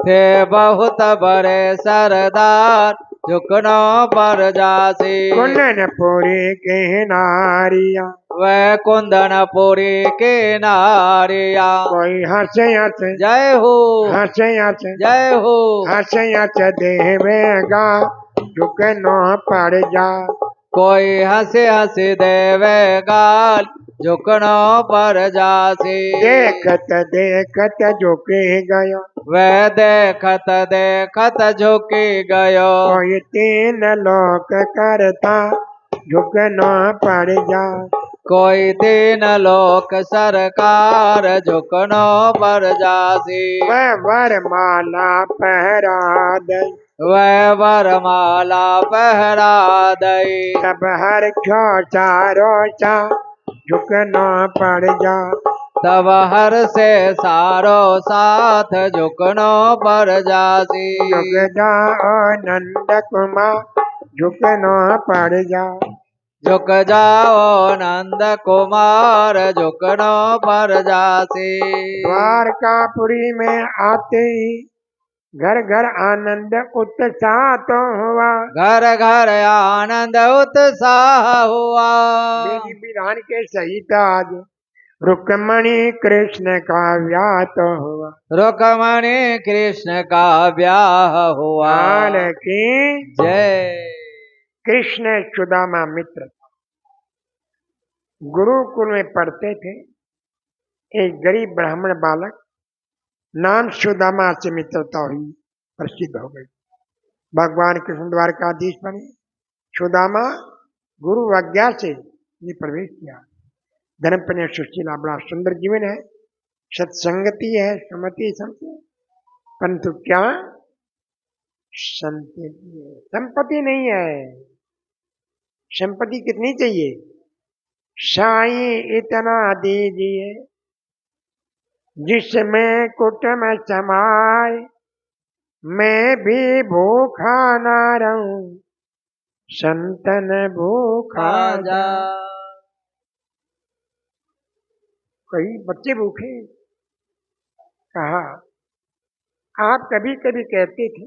थे बहुत बड़े सरदार झुकनो पर जासी। कुंदनपुरी के नारिया वह कुंदनपुरी के नारिया। कोई हंस हंस जय हो, हंस हंस जय हो। हंस हंस देवेगा झुकनो पड़ जा। कोई हंसे हंसे देवेगा झुकनो पर जासी। देखत देखत झुके गयो वह देखत देखत झुकी गयो। कोई तीन लोक करता झुकनो पड़ जा। कोई तीन लोक सरकार झुकनो पर जासी। वह वरमाला पहरा दई वह वरमाला पहरा दई। तब हर क्यों चारो चा झुकनो पड़ जा। तब हर से सारो साथ झुकनो पर जासी। झुक जाओ नंद कुमार झुकनो पड़ जा। झुक जाओ नंद कुमार झुकनो पर जासी। द्वारकापुरी में आते ही घर घर आनंद उत्साह तो हुआ। घर घर आनंद उत्साह हुआ। मेरी विधान के सहित आज रुक्मणी कृष्ण का व्याह तो हुआ। रुक्मणी कृष्ण का ब्याह हुआ। लाल की जय। कृष्ण सुदामा मित्र गुरुकुल में पढ़ते थे। एक गरीब ब्राह्मण बालक नाम सुदामा से मित्रता हुई, प्रसिद्ध हो गई। भगवान कृष्ण द्वारकाधीश बने। सुदामा गुरु आज्ञा से ये प्रवेश किया। धर्मपन्य सुशीला बड़ा सुंदर जीवन है, सत्संगति है, समति संति, परंतु क्या संपत्ति नहीं है। संपत्ति कितनी चाहिए? साईं इतना दीजिए जिसमें कुटुंब समाए, मैं भी भूखा ना रहूं, संतन भूखा जा। कई बच्चे भूखे। कहा आप कभी कभी कहते थे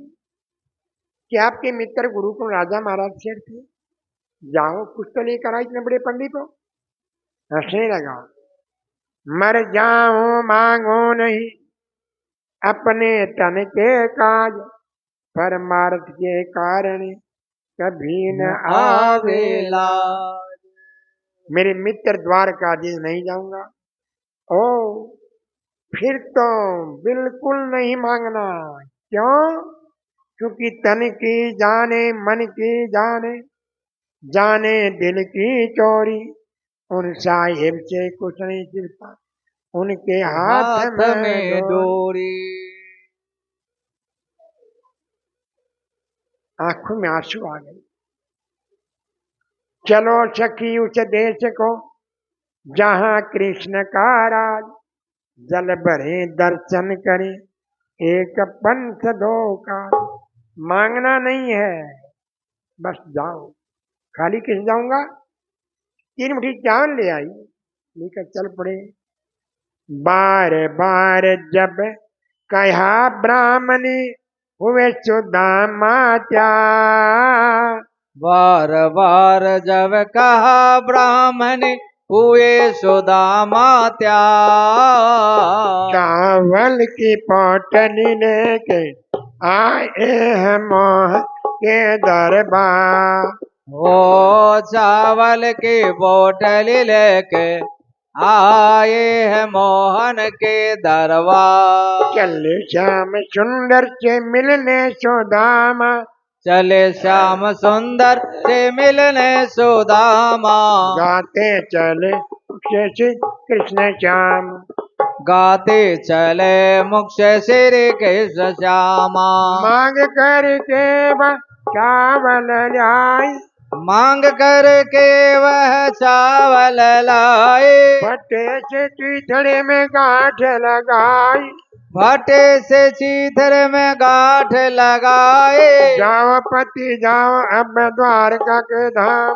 कि आपके मित्र गुरुकुल राजा महाराज शेर थे, जाओ कुछ तो लेकर आओ इतने बड़े पंडित हो। हंसने लगा। मर जाऊं मांगो नहीं अपने तन के काज, परमार्थ के कारण कभी न आवे लाज। मेरे मित्र द्वारकाधीश नहीं जाऊंगा। ओ फिर तो बिल्कुल नहीं मांगना। क्यों? क्योंकि तन की जाने मन की जाने, जाने दिल की चोरी, उन साहिब से कुछ नहीं छिपता, उनके हाथ में डोरी। आंखों में आंसू आ गए। चलो सखी उस देश को जहां कृष्ण का राज, जल भरे दर्शन करें एक पंथ दो का। मांगना नहीं है, बस जाओ। खाली किस जाऊंगा? 3 मुट्ठी चावल ले आई, लेकर चल पड़े। बार बार जब कहा ब्राह्मणी हुए सुदामा त्याग, बार बार जब कहा ब्राह्मण हुए सुदामा त्याग। चावल की पोटली लेके आए हैं मोह के दरबार। वो चावल की बोतल लेके आए हैं मोहन के दरबार। चले श्याम सुंदर से मिलने सुदामा, चले श्याम सुंदर से मिलने सुदामा। गाते चले श्री कृष्ण श्याम, गाते चले मुख से श्री कृष्ण श्यामा। मांग करके वह चावल लाई, मांग करके वह चावल लाए। भट्टे से चीथड़े में गांठ लगाई, भट्टे से चीथर में गांठ लगाए। जाओ पति जाओ अब द्वारका के धाम,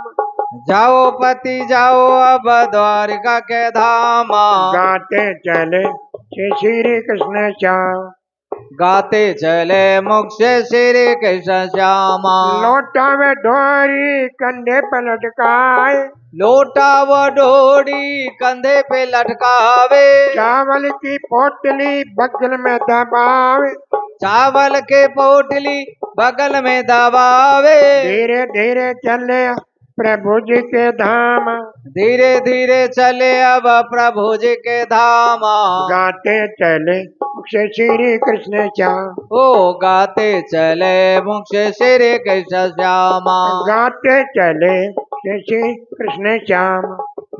जाओ पति जाओ अब द्वारका के धाम। गाते चले श्री कृष्ण श्याम, गाते चले मुख से श्री कृष्ण श्यामा। लोटा में ढोरी कंधे पर लटकाए, लोटा व डोरी कंधे पे लटकावे। चावल की पोटली बगल में दबावे, चावल के पोटली बगल में दबावे। धीरे धीरे चले प्रभु जी के धाम, धीरे धीरे चले अब प्रभु जी के धामा। गाते चले मुझसे श्री कृष्ण श्याम, ओ गाते चले मुख से श्री कृष्ण श्यामा। गाते चले श्री कृष्ण श्याम।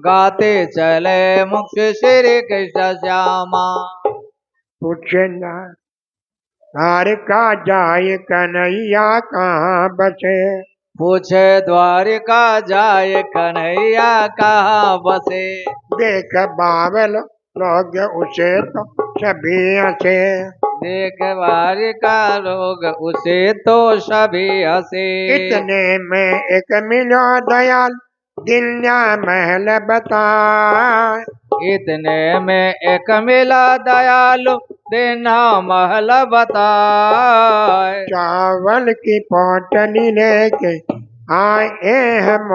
गाते चले मुख से श्री कृष्ण श्यामा। पूछे ना द्वारका जाए कन्हैया कहाँ बसे, पूछे द्वारिका जाए कन्हैया कहाँ बसे। देख बावल लोग उसे तो सभी हंसे, देख द्वारिका लोग उसे तो सभी हंसे। इतने में एक मिलो दयाल दिल्या महल बताए, इतने में एक मिला दयालु देना महल बताए। चावल की पोटली लेके आए हम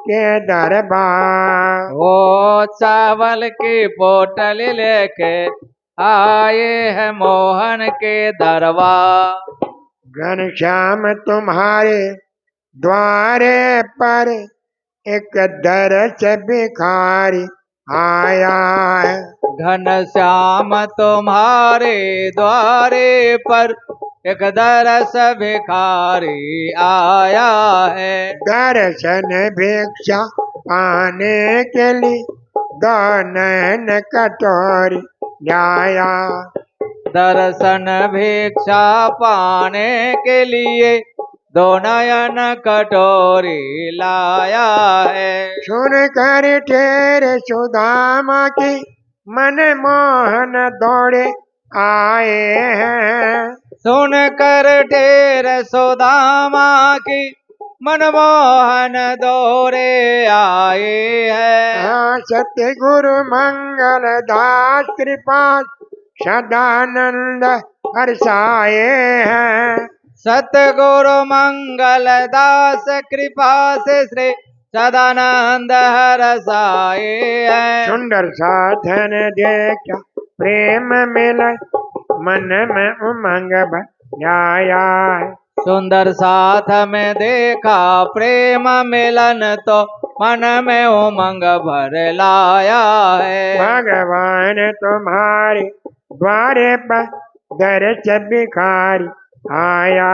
के दरबार, वो चावल की बोतल लेके आए हैं मोहन के दरबार। घनश्याम तुम्हारे द्वारे पर एक दरस भिखारी आया है, घनश्याम तुम्हारे द्वारे पर एक दरस भिखारी आया है। दर्शन भिक्षा पाने के लिए दो नैन कटोरी लाया, दर्शन भिक्षा पाने के लिए दो नयन कटोरी लाया है। सुन कर ठेरे सुदामा की मन मोहन दौड़े आए हैं, सुन कर ढेर सुदामा की मनमोहन दौरे आए हैं। हाँ सत्य गुरु मंगल दास कृपा सदानंद हर्षाए हैं, सतगुरु मंगल दास कृपा से श्री सदानंद हरसाए हैं। सुंदर साधन देखा प्रेम मिला मन में उमंग भयाया है, सुंदर साथ में देखा प्रेम मिलन तो मन में उमंग भर लाया है। भगवान तुम्हारे द्वारे पर दरस भिखारी आया,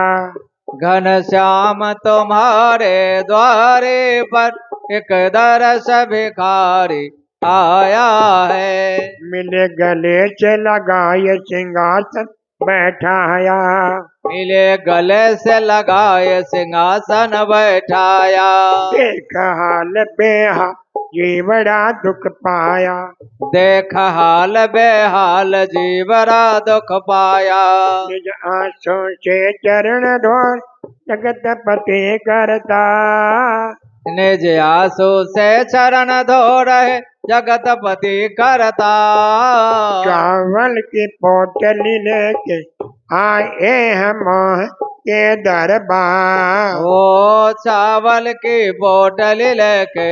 घनश्याम तुम्हारे द्वारे पर एक दरस भिखारी आया है। मिले गले से लगाए सिंहासन बैठाया, मिले गले से लगाए सिंहासन बैठाया। देख हाल बेहा जी बड़ा दुख पाया, देख हाल बेहाल जी बड़ा दुख पाया। निज आंसू से चरण धोर जगत पति करता, निज आंसू से चरण धो रहे जगत पति करता। चावल की पोटली लेके आए हम के दरबार, वो चावल की बोतल लेके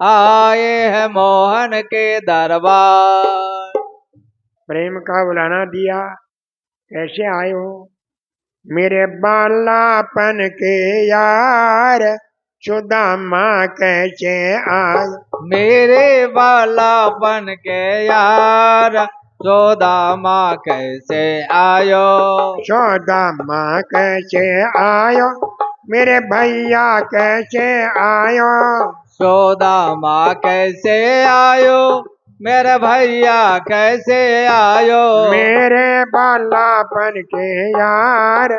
आए हैं मोहन के दरबार। प्रेम का बुलाना दिया, कैसे आए हो मेरे बालापन के यार, सुदामा कैसे आए, मेरे बालापन के यार सुदामा कैसे आयो। सुदामा कैसे आयो मेरे भैया कैसे आयो, सुदामा कैसे आयो मेरे भैया कैसे आयो। मेरे बालापन के यार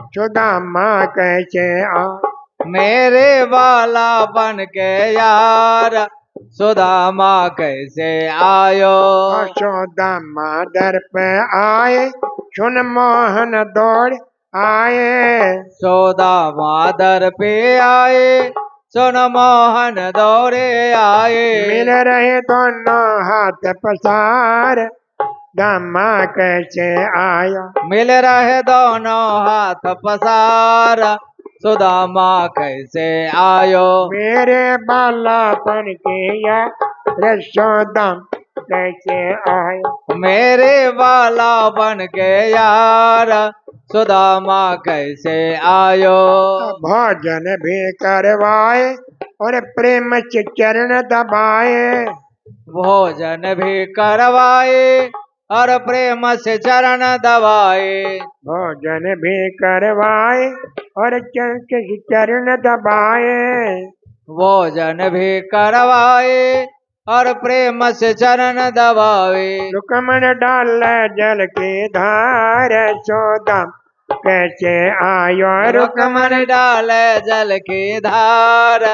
सुदामा कैसे आयो, मेरे बालापन के यार सुदामा कैसे आयो। सुदामा दर पे आए सुन मोहन दौड़ आए, सुदामा दर पे आए सुन मोहन दौड़े आए। मिल रहे दोनों हाथ पसार दामा कैसे आया। मिल रहे दोनों हाथ पसारा, सुदामा कैसे आयो। मेरे बालापन के या यशोदा कैसे आया। मेरे वाला बन के यार, सुदामा कैसे आयो। भोजन भी करवाए और प्रेम से चरण दबाए। भोजन भी करवाए और प्रेम से चरण दबाए। भोजन भी करवाए और चरण दबाए। भोजन भी करवाए और प्रेम से चरण दबाए। रुकमन डाल जल की धार, यशोदा कैसे आयो। रुकमन डाल जल की धार,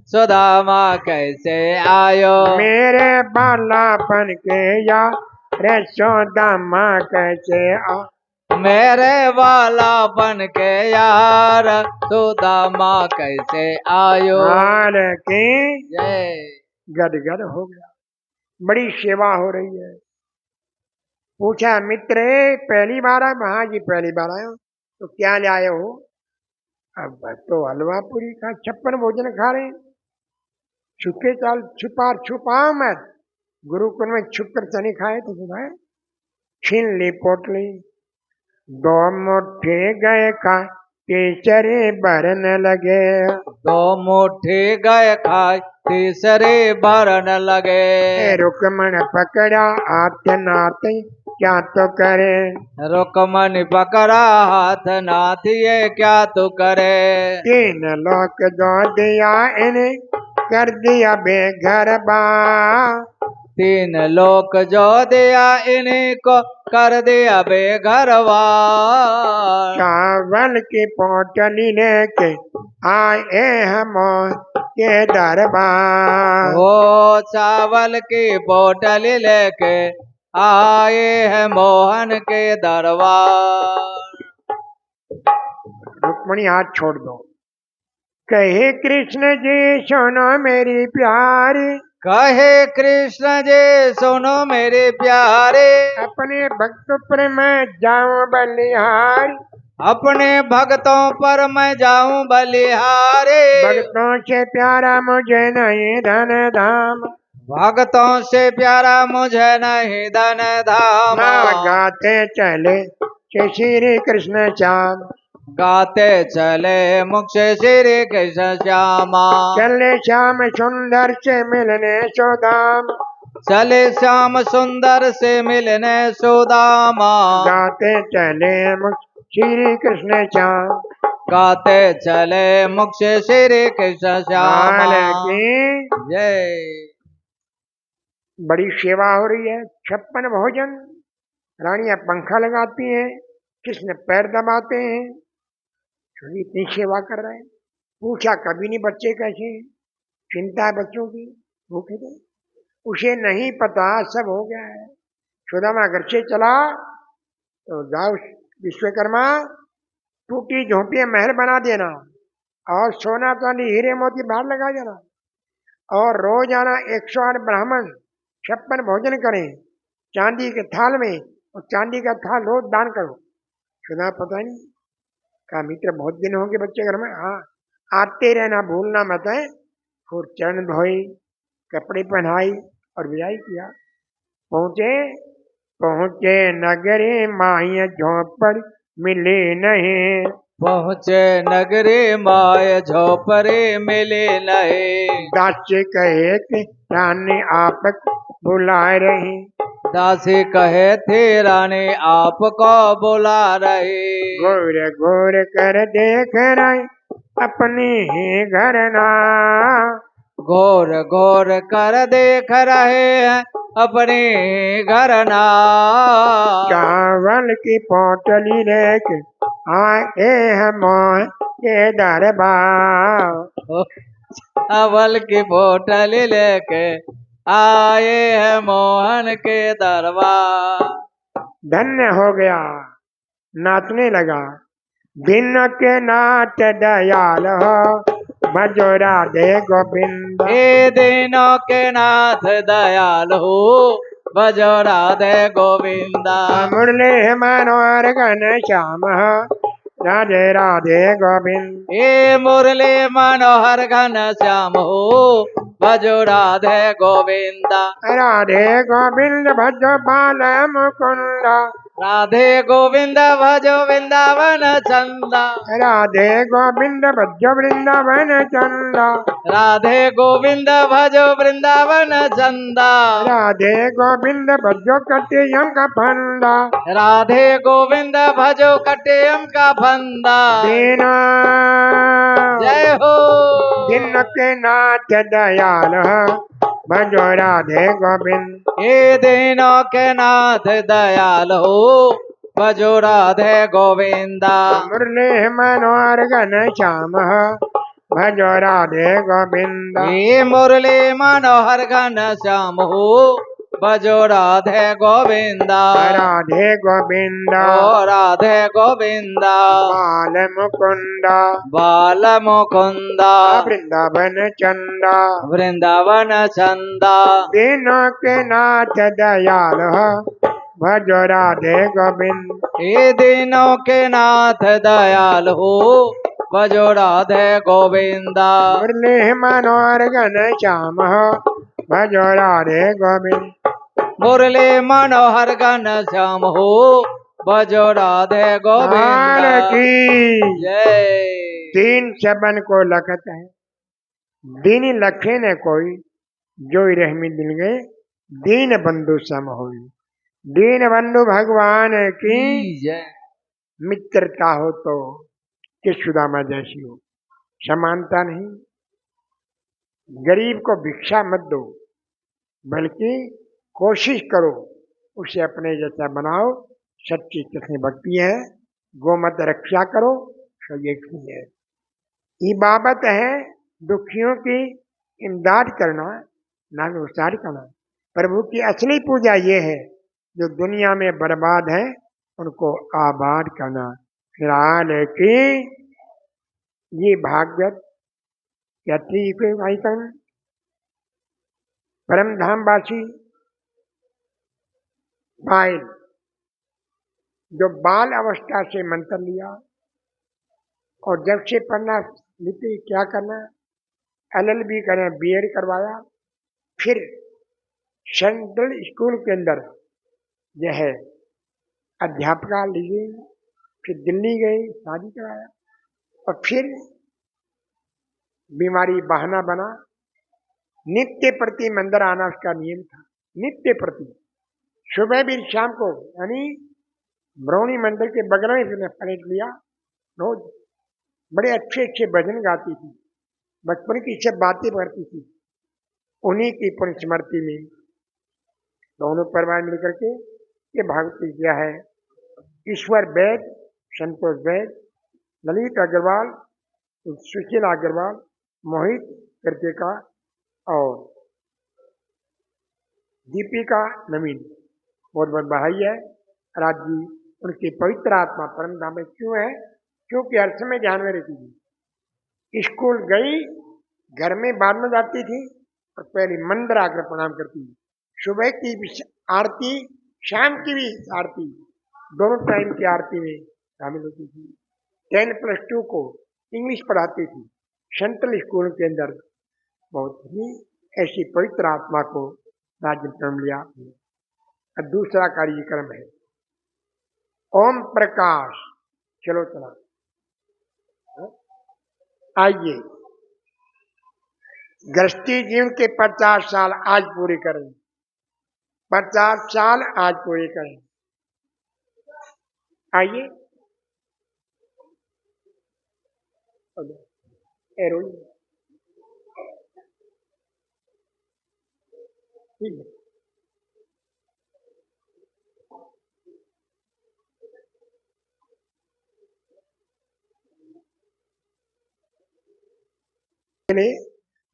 सुदामा कैसे आयो। मेरे बालापन के या यशोदा माँ कैसे आ। मेरे वाला बन के यार, सुदामा कैसे आयो। हार की जय। गदगद हो गया। बड़ी सेवा हो रही है। पूछा मित्र पहली बार आए। हाँ जी पहली बार आए हो। तो क्या ले आए हो। अब तो हलवा पूरी का 56 भोजन खा रहे हैं। छुपे चाल छुपाओ मत। गुरुकुल में छुप कर चने खाए तो सुनाए। छीन ली पोटली, 2 मुट्ठी गए खा, तीसरे भरन लगे। 2 मुट्ठी गए खाए, तीसरे भरन लगे। रुकमन पकड़ा हाथ नाते, क्या तो करे। रुकमन पकड़ा हाथ नाथिए, क्या तो करे। 3 लोक दो दिया इन्हें, कर दिया बेघर बा। 3 लोक जो दिया इन्हीं को, कर दिया बेघरवा। चावल की पोटली लेके आए हम के दरबार। वो चावल की बोतल लेके आए हैं मोहन के दरबार। रुक्मणी हाथ छोड़ दो। कहे कृष्ण जी सुनो मेरी प्यारी। कहे कृष्ण जी सुनो मेरे प्यारे। अपने भक्त पर मैं जाऊं बलिहारी। अपने भक्तों पर मैं जाऊं बलिहारे। भक्तों से प्यारा मुझे नहीं धन धाम। भक्तों से प्यारा मुझे नहीं धन धाम। गाते चले श्री कृष्ण श्याम। गाते चले मुख से श्री कृष्ण श्यामा। चले श्याम सुंदर से मिलने सुदाम। चले श्याम सुंदर से मिलने सुदामा। गाते चले मुख श्री कृष्ण श्याम। गाते चले मुख से श्री कृष्ण श्यामा। की जय। बड़ी सेवा हो रही है। 56 भोजन। रानियां पंखा लगाती हैं, कृष्ण पैर दबाते हैं। इतनी सेवा कर रहे हैं। पूछा कभी नहीं बच्चे कैसे हैं। चिंता है बच्चों की, भूखे थे। उसे नहीं पता सब हो गया है। सुदामा घर से चला तो जाओ विश्वकर्मा, टूटी झोंपड़ी महल बना देना और सोना चांदी हीरे मोती बाहर लगा देना और रोजाना 108 ब्राह्मण 56 भोजन करें चांदी के थाल में, और चांदी का थाल रोज दान करो। सुना पता नहीं कहा मित्र बहुत दिन हो गए बच्चे घर में। हाँ आते रहना भूलना मत है। फिर चरण धोई, कपड़े पहनाई और विदाई किया। पहुंचे नगरे माही झोपड़ मिले नहीं। पहुँचे नगरी माय झोपड़ी मिले नहीं। दास कहे कि रानी आप बुला रही। दासी कहे थे रानी आपको बुला रही। घोर घोर कर देख रहे अपने ही घर ना। घोर घोर कर देख रहे हैं अपने घर ना। चावल की पोटली लेके आए हम के दरबार। चावल की बोतल लेके आए हैं मोहन के दरबार। धन्य हो गया, नाचने लगा। दिन के नाच दयाल हो, भजो राधे गोविंद। ए दिनों के नाथ दयाल हो, भजो राधे गोविंदा। मुरली मनोहर घन श्याम राधे राधे गोविंद। हे मुरली मनोहर घन श्याम हो भजो राधे गोविंदा। राधे गोविंद भजो बाल मुकुंद। राधे गोविंद भजो वृंदावन चंदा। राधे गोविंद भजो वृंदावन चंदा। राधे गोविंद भजो वृंदावन चंदा। राधे गोविंद भजो कटियम का फंदा। राधे गोविंद भजो कटेयम का फंदा। दीना जय हो। दिन के नाथ दयाल भजो राधे गोविंद। हे दीनों के नाथ दयाल हो भजो राधे गोविंदा। मुरली मनोहर घन श्याम भजो राधे गोविंद। हे मुरली मनोहर घन श्याम हो भजो राधे गोविंदा। राधे गोविंद ओ राधे गोविंदा। बाल मुकुंद बाल मुकुंदा। वृंदावन चंदा। वृंदावन चंदा। दिनों के नाथ दयाल भजो राधे गोविंद। हे दिनों के नाथ दयाल हो भजो राधे गोविंदा। मुरली मनोहर घन श्याम भजो राधे गोविंद। मुरली मनोहर घन श्याम हो भजो राधे गोविंदा की जय। तीन सबन को लखत है दीन लखे न कोई जो रहमी दिल गए दीन बंधु सम होई। दीन बंधु भगवान की जय। मित्रता हो तो कि सुदामा जैसी हो। समानता नहीं। गरीब को भिक्षा मत दो बल्कि कोशिश करो उसे अपने जैसा बनाओ। सच्ची कृष्ण भक्ति है। गोमत रक्षा करो सही है। इबादत है दुखियों की इमदाद करना ना नुकसान करना। प्रभु की असली पूजा ये है जो दुनिया में बर्बाद है उनको आबाद करना। फिलहाल की ये भागवत यात्री भाई करण परम धामवासी पायल जो बाल अवस्था से मंत्र लिया और जब से पढ़ना लिपि क्या करना LLB करें BEd करवाया। फिर सेंट्रल स्कूल के अंदर यह है अध्यापका ली। फिर दिल्ली गई शादी कराया और फिर बीमारी बहाना बना। नित्य प्रति मंदिर आना उसका नियम था। नित्य प्रति सुबह भी शाम को यानी ब्रौनी मंदिर के बगल में उसने पलट लिया। रोज बड़े अच्छे अच्छे भजन गाती थी। बचपन की सब बातें करती थी। उन्हीं की पुण्य स्मृति में दोनों परिवार मिलकर के ये भागवत किया है। ईश्वर वैद, संतोष वैद, ललित अग्रवाल, सुशील अग्रवाल, मोहित करके का और दीपिका नवीन बहुत बहुत बधाई है। राज जी उनकी पवित्र आत्मा परम धाम में क्यों है? क्योंकि हर समय ध्यान में रहती थी। स्कूल गई, घर में बाद में जाती थी और पहले मंदिर आकर प्रणाम करती थी। सुबह की आरती, शाम की भी आरती, दोनों टाइम की आरती में शामिल होती थी। 10+2 को इंग्लिश पढ़ाती थी सेंट्रल स्कूल के अंदर। बहुत ही ऐसी पवित्र आत्मा को राज्य प्रेम लिया। अब दूसरा कार्यक्रम है ओम प्रकाश। चलो चला आइए गृहस्थी जीवन के 50 साल आज पूरे करें। 50 साल आज पूरे करें। आइए ठीक है।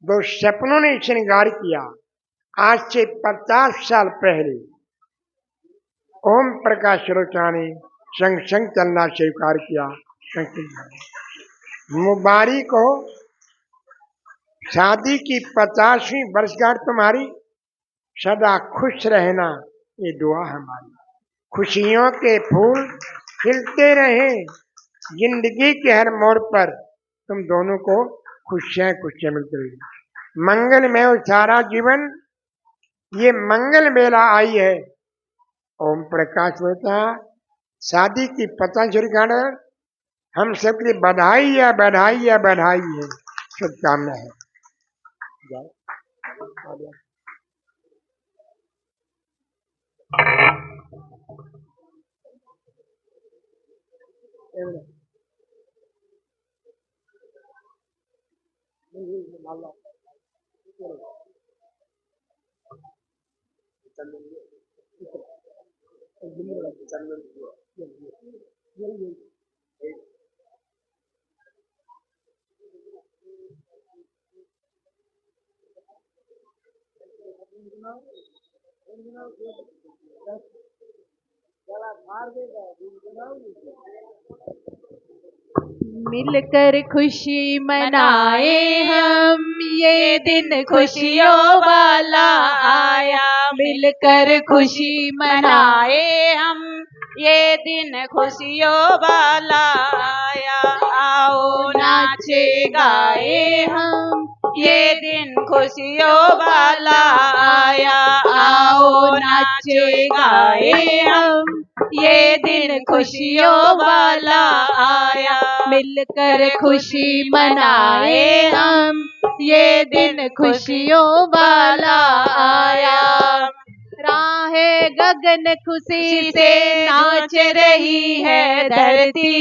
दो सपनों ने श्रृंगार किया। आज से 50 साल पहले ओम प्रकाश रोचा ने संग संग चलना स्वीकार किया। मुबारक को शादी की 50वीं वर्षगांठ तुम्हारी। सदा खुश रहना, ये दुआ हमारी। खुशियों के फूल खिलते रहे जिंदगी के हर मोड़ पर, तुम दोनों को खुशियां खुशियां मिलती रही। मंगलमय हो सारा जीवन, ये मंगल बेला आई है। ओम प्रकाश होता शादी की पतंजलि गार्डन हम सबके लिए बधाई है, बधाई है, बधाई है, शुभकामना है। मिलकर खुशी मनाए हम, ये दिन खुशियों वाला आया। मिलकर खुशी मनाए हम, ये दिन खुशियों वाला आया। आओ नाचे गाए हम, ये दिन खुशियों वाला आया। आओ नाचे गाए हम, ये दिन खुशियों वाला आया। मिलकर खुशी मनाए हम, ये दिन खुशियों वाला आया। राहे गगन खुशी से नाच रही है धरती,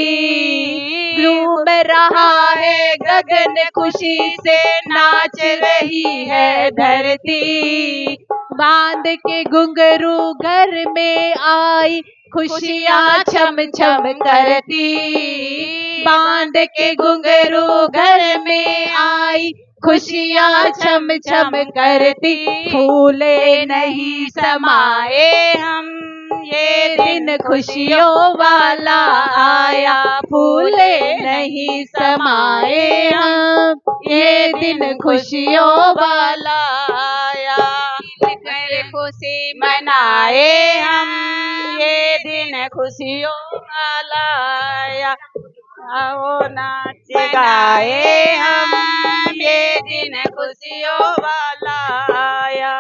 झूम रहा है गगन खुशी से नाच रही है धरती। बांध के घुंघरू घर में आई, खुशियाँ छम छम करती। बांध के घुंघरू घर में आई, खुशियाँ छम छम करती। फूले नहीं समाए हम, ये दिन खुशियों वाला आया। फूले नहीं समाए हम, ये दिन खुशियों वाला आया। मिलकर खुशी मनाए हम, ये दिन खुशियों वाला आया। आओ नाच गाए हम, ये दिन खुशियों वाला आया।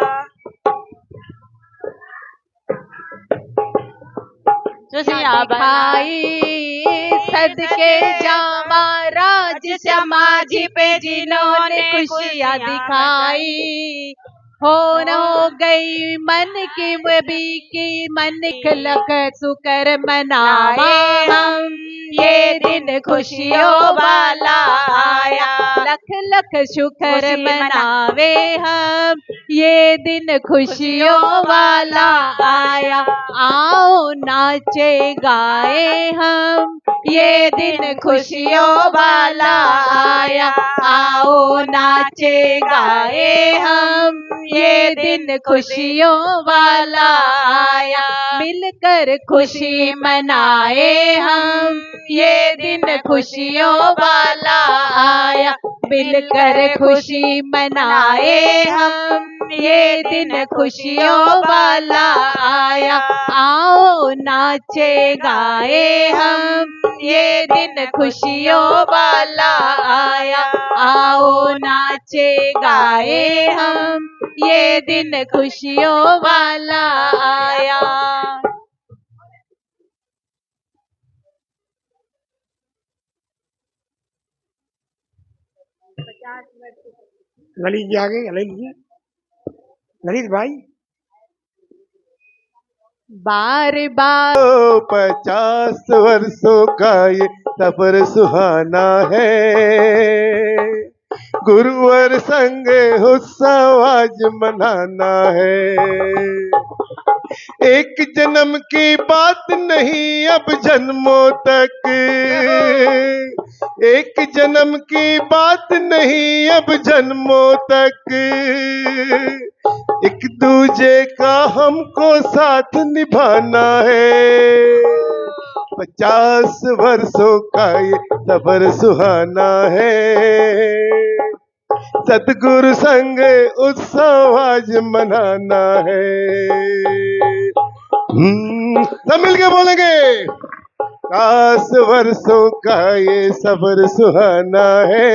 खुशियाँ दिखाई सदके जामा राज समाधि पे जिन्होंने खुशियाँ दिखाई। हो गई मन की वबी की मन लख सुकर मनाए हम, ये दिन खुशियों वाला आया। लख लख शुकर मनावे हम, ये दिन खुशियों वाला आया। आओ नाचे गाए हम, ये दिन खुशियों वाला आया। आओ नाचे गाए हम, ये दिन खुशियों वाला आया। मिलकर खुशी मनाए हम, ये दिन खुशियों वाला आया। मिलकर खुशी मनाए हम, ये दिन खुशियों वाला आया। आओ नाचे गाए हम, ये दिन खुशियों वाला आया। आओ नाचे गाए हम, ये दिन खुशियों वाला आया। ललित जी आ गए। ललित जी, ललित भाई। बार बार 50 वर्षों का ये सफर सुहाना है, गुरुवर संग उत्सव आज मनाना है। एक जन्म की बात नहीं अब जन्मों तक, एक जन्म की बात नहीं अब जन्मों तक। एक दूजे का हमको साथ निभाना है। 50 वर्षों का ये सफर सुहाना है, सतगुरु संग उत्सव आज मनाना है। सब मिलके बोलेंगे। काश वर्षों का ये सफर सुहाना है,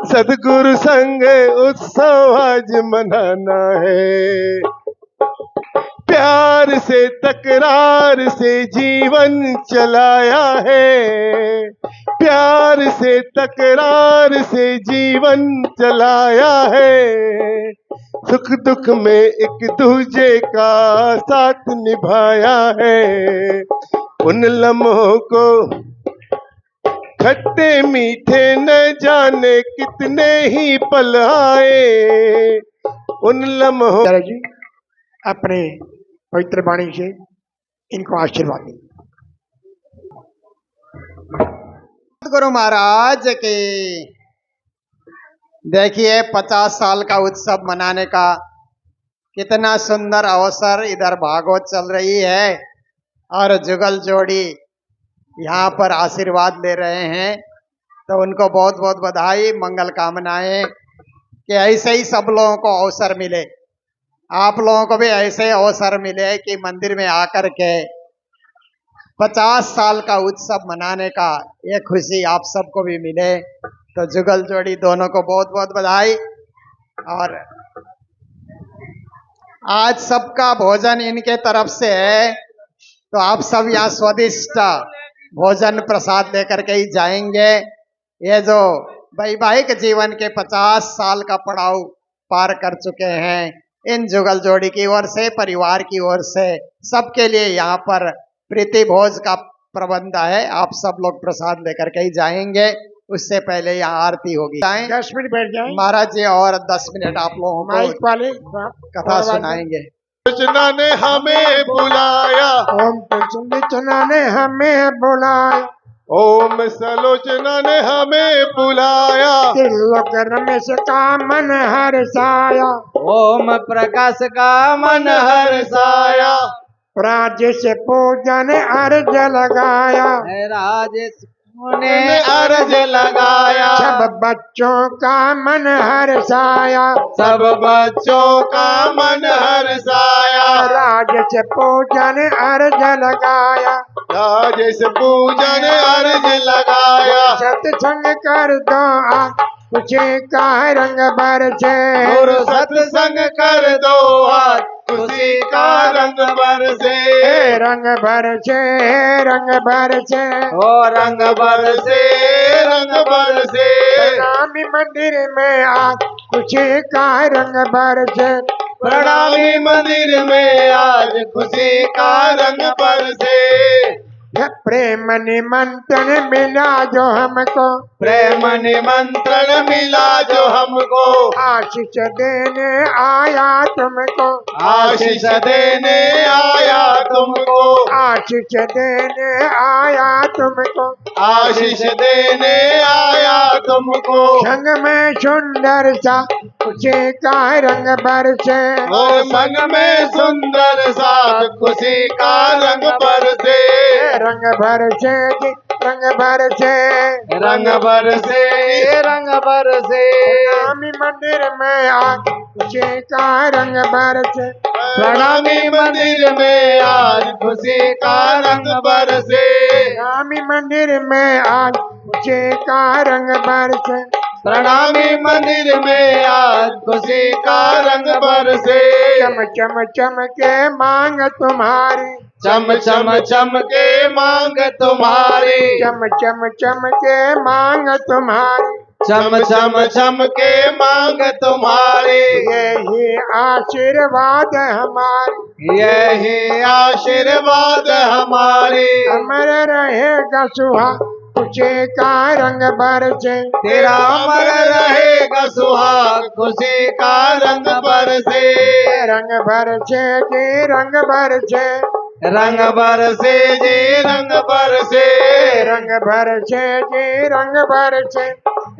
सदगुरु संग उत्सव आज मनाना है। प्यार से तकरार से जीवन चलाया है, प्यार से तकरार से जीवन चलाया है। सुख दुख में एक दूजे का साथ निभाया है। उन लम्हों को खट्टे मीठे न जाने कितने ही पल आए। उन लम्हों जी अपने पवित्र वाणी से इनको आशीर्वाद दें। गुरु महाराज की देखिए 50 साल का उत्सव मनाने का कितना सुंदर अवसर इधर भागवत चल रही है और जुगल जोड़ी यहाँ पर आशीर्वाद ले रहे हैं, तो उनको बहुत बहुत बधाई, मंगल कामनाएं कि ऐसे ही सब लोगों को अवसर मिले, आप लोगों को भी ऐसे अवसर मिले कि मंदिर में आकर के 50 साल का उत्सव मनाने का ये खुशी आप सबको भी मिले। तो जुगल जोड़ी दोनों को बहुत बहुत बधाई। और आज सबका भोजन इनके तरफ से है, तो आप सब यहाँ स्वादिष्ट भोजन प्रसाद लेकर के ही जाएंगे। ये जो वैवाहिक जीवन के 50 साल का पड़ाव पार कर चुके हैं, इन जुगल जोड़ी की ओर से, परिवार की ओर से सबके लिए यहाँ पर प्रीति भोज का प्रबंध है। आप सब लोग प्रसाद लेकर के ही जाएंगे, उससे पहले यहाँ आरती होगी। 10 मिनट बैठ जाएं महाराज जी और 10 मिनट आप लोगों माइक को वाले कथा सुनाएंगे। सूचना ने हमें बुलाया, ओम सुलोचना ने हमें बुलाया, ओम सलोचना ने हमें बुलाया। त्रिलोक रमेश का मन हर्षाया, ओम प्रकाश का मन हर्षाया। राजेश पूजन अर्ज लगाया, है राजेश ने अर्ज लगाया। सब बच्चों का मन हर्षाया, सब बच्चों का मन हर्षाया। राजेश पूजन अर्ज लगाया, राजेश पूजन अर्ज लगाया। सत्संग कर दो आज खुशी का रंग बरसे, गुरु सत्संग कर दो आज खुशी का रंग बरसे। रंग बरसे, रंग बरसे, ओ रंग बरसे, रंग बरसे। प्रणामी मंदिर में आज खुशी का रंग बरसे, प्रणामी मंदिर में आज खुशी का रंग बरसे। प्रेम निमंत्रण मिला जो हमको, प्रेम निमंत्रण मिला जो हमको, आशीष देने आया तुमको, आशीष देने आया तुमको, आशीष देने आया तुमको, आशीष देने आया तुमको। संग में सुंदर सा खुशी का रंग बरसे, ओ संग में सुंदर सा खुशी का रंग बरसे। रंग बरसे जी, रंग बरसे, रंग बरसे, रंग बरसे। प्रणामी मंदिर में आज खुशी का रंग बरसे, प्रणामी मंदिर में आज खुशी का रंग बरसे। प्रणामी मंदिर में आज खुशी का रंग बरसे, प्रणामी मंदिर में आज खुशी का रंग बरसे। चम चम चम के मांग तुम्हारी, चम चम चम के मांग तुम्हारी, चम चम चम के मांग तुम्हारी, चम चम चम के मांग तुम्हारी। यही आशीर्वाद हमारी, यही आशीर्वाद हमारी। अमर रहेगा सुहा खुशी का रंग बरसे, तेरा अमर रहेगा सुहाग खुशी का रंग बरसे। रंग बरसे जी, रंग बरसे, रंग बरसे जी, रंग बरसे। रंग बरसे जी, रंग बरसे,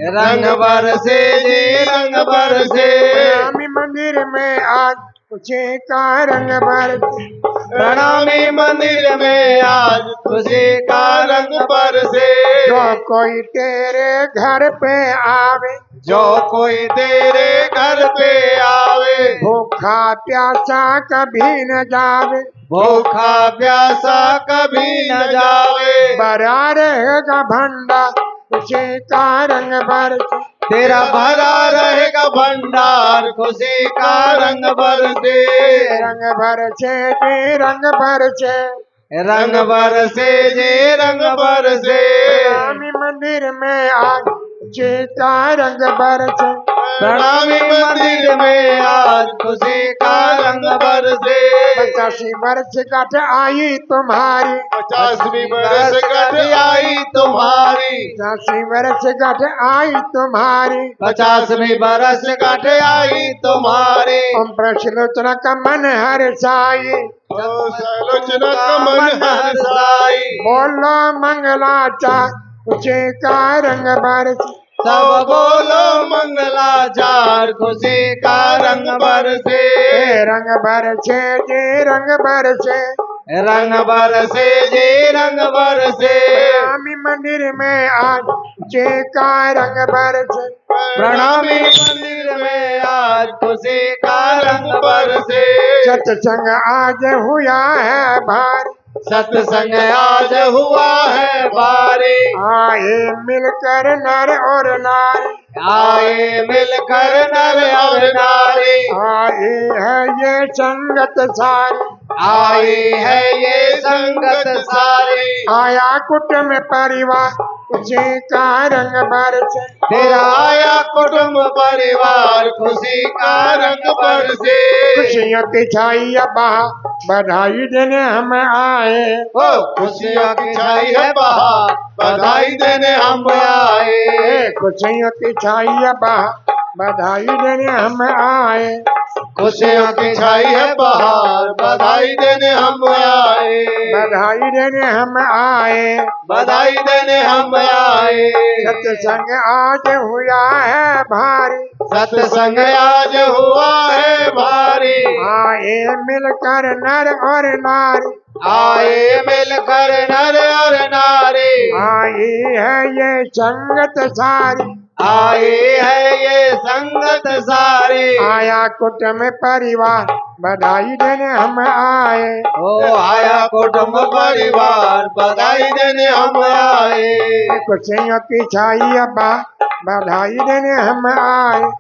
रंग बरसे जी, रंग बरसे। प्रणामी मंदिर में आज खुशी का रंग बरसे, प्रणामी मंदिर में आज खुशी का रंग बरसे। जो कोई तेरे घर पे आवे, जो कोई तेरे घर पे आवे, भूखा प्यासा कभी न जावे, भूखा प्यासा कभी न जावे। भरा रहेगा भंडार खुशी का रंग बरसे। तेरा भरा रहेगा भंडार खुशी का रंग बरसे। रंग बरसे जी रंग बरसे, रंग बरसे जी रंग बरसे। प्रणामी मंदिर में आज खुशी का रंग बरसे। प्रणामी मंदिर में आज खुशी का रंग बरसे। 85 वर्ष गठ आई तुम्हारी, 50वीं बरस गठ आई तुम्हारी। 85 वर्ष गठ आई तुम्हारी, 50वीं बरस गठ आई तुम्हारी। ओम प्रश्नलोचना का मन हर्षाई, लोचना का मन हर्षाई। बोलो मंगलाचार खुशी का रंग बरसे। सब बोलो मंगलाचार खुशी का रंग बरसे। रंग बरसे जी रंग बरसे, रंग बरसे जी रंग बरसे। प्रणामी मंदिर में आज खुशी का रंग बरसे। प्रणामी मंदिर में आज खुशी का रंग बरसे। सत्संग आज हुआ है भारी, सत्संग आज हुआ है भारी। आए मिलकर नर और नारी, आए मिलकर नर और नारी। आए है ये संगत सारी, आई है ये संगत सारी। आया कुटुंब परिवार खुशी का रंग बरसे। तेरा आया कुटुंब परिवार खुशी का रंग बरसे। खुशियों की छाई बहा बधाई देने हम आए, ओ खुशियों की छाई है बहार बधाई देने हम आए। खुशियों की छाई बहा बधाई देने हम आए। खुशियों की छाई है बहार बधाई देने हम आए। बधाई देने हम आए, बधाई देने हम आए। सत्संग आज हुआ है भारी, सत्संग आज हुआ है भारी। आए मिलकर नर और नारी, आए मिलकर नर और नारी। आई है ये संगत सारी, आई है ये संगत सारी। आया कुटुंब परिवार बधाई देने हम आए। ओ आया कुटुंब परिवार बधाई देने हम आए। खुशियों की छाई बधाई देने हम आए।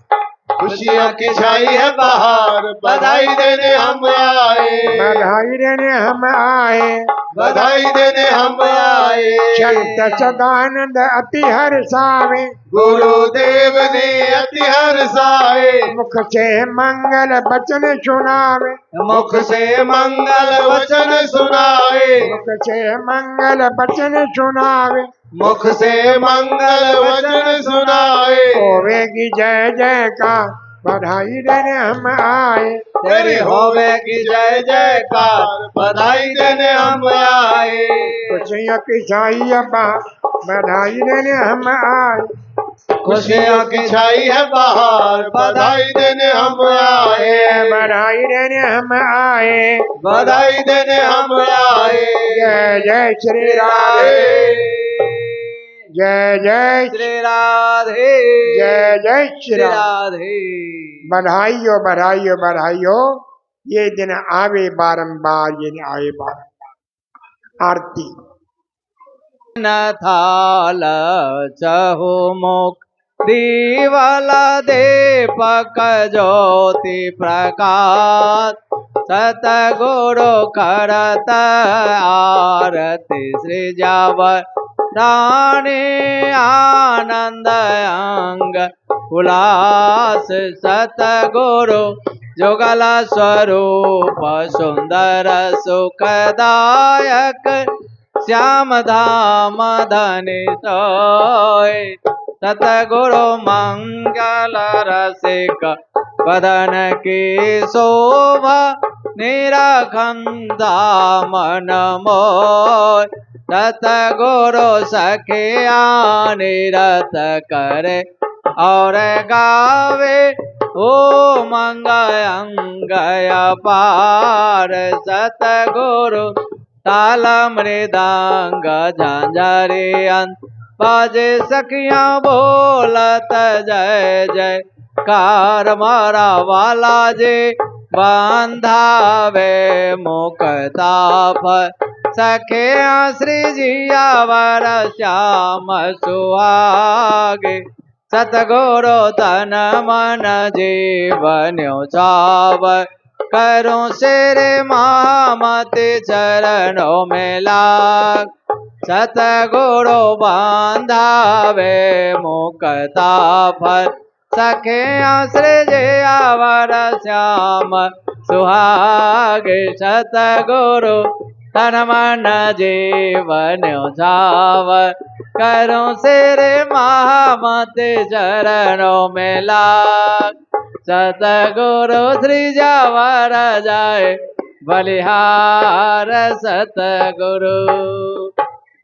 खुशियों की छाई है बहार बधाई देने हम आए। बधाई देने हम आए। बधाई देने हम आए। संत सदानंद अति हर्षावे, गुरुदेव ने अति हर्षाए। मुख से मंगल वचन सुनावे, मुख से मंगल वचन सुनाए। मुख से मंगल वचन सुनावे। मुख से मंगल वचन सुनाए। होवेगी जय जयकार बधाई देने हम आए। तेरी होवे की जय जयकार बधाई देने हम आए। खुशियों की छाई बधाई देने हम आए। खुशियों की छाई है बहार बधाई देने हम आए। बधाई देने हम आए। बधाई देने हम आए। जय जय श्री राधे, जय जय श्री राधे, जय जय श्री श्री राधे। राधे। बधाइयो बधाइयो बधाइयो, ये दिन आवे बारंबार, ये दिन आए बारंबार। आरती। न थाल चहु मुख दीवाला दीपक ज्योति प्रकाश, सतगुरु करत आरती सृजावर रानी आनंद अंग उल्लास, सतगुरु जुगल स्वरूप सुंदर सुखदायक, श्याम धाम धनि सोय, सतगुरु मंगल रसिक बदन की शोभा, निराखंदा मन मोय, सतगुरु सखिया निरत करे और गावे ओ मंगय पार सतगुरु ताल मृदंग झांझरी अंत बाजे सखियां बोलत जय जय कार मारा वाला जे बांधावे मुक्ता पर सखे श्री जिया वर श्याम सुहागे सतगुरु तन मन जीवन छाव करूं सिर महामति चरणों में लाग सतगुरु बांधावे मुक्ता फल सखे श्री वर श्याम सुहागे सतगुरु तन मन जीवन छाव करूं सिर महामति चरणों में लाग सतगुरु श्री जावर जाए बलिहार सतगुरु।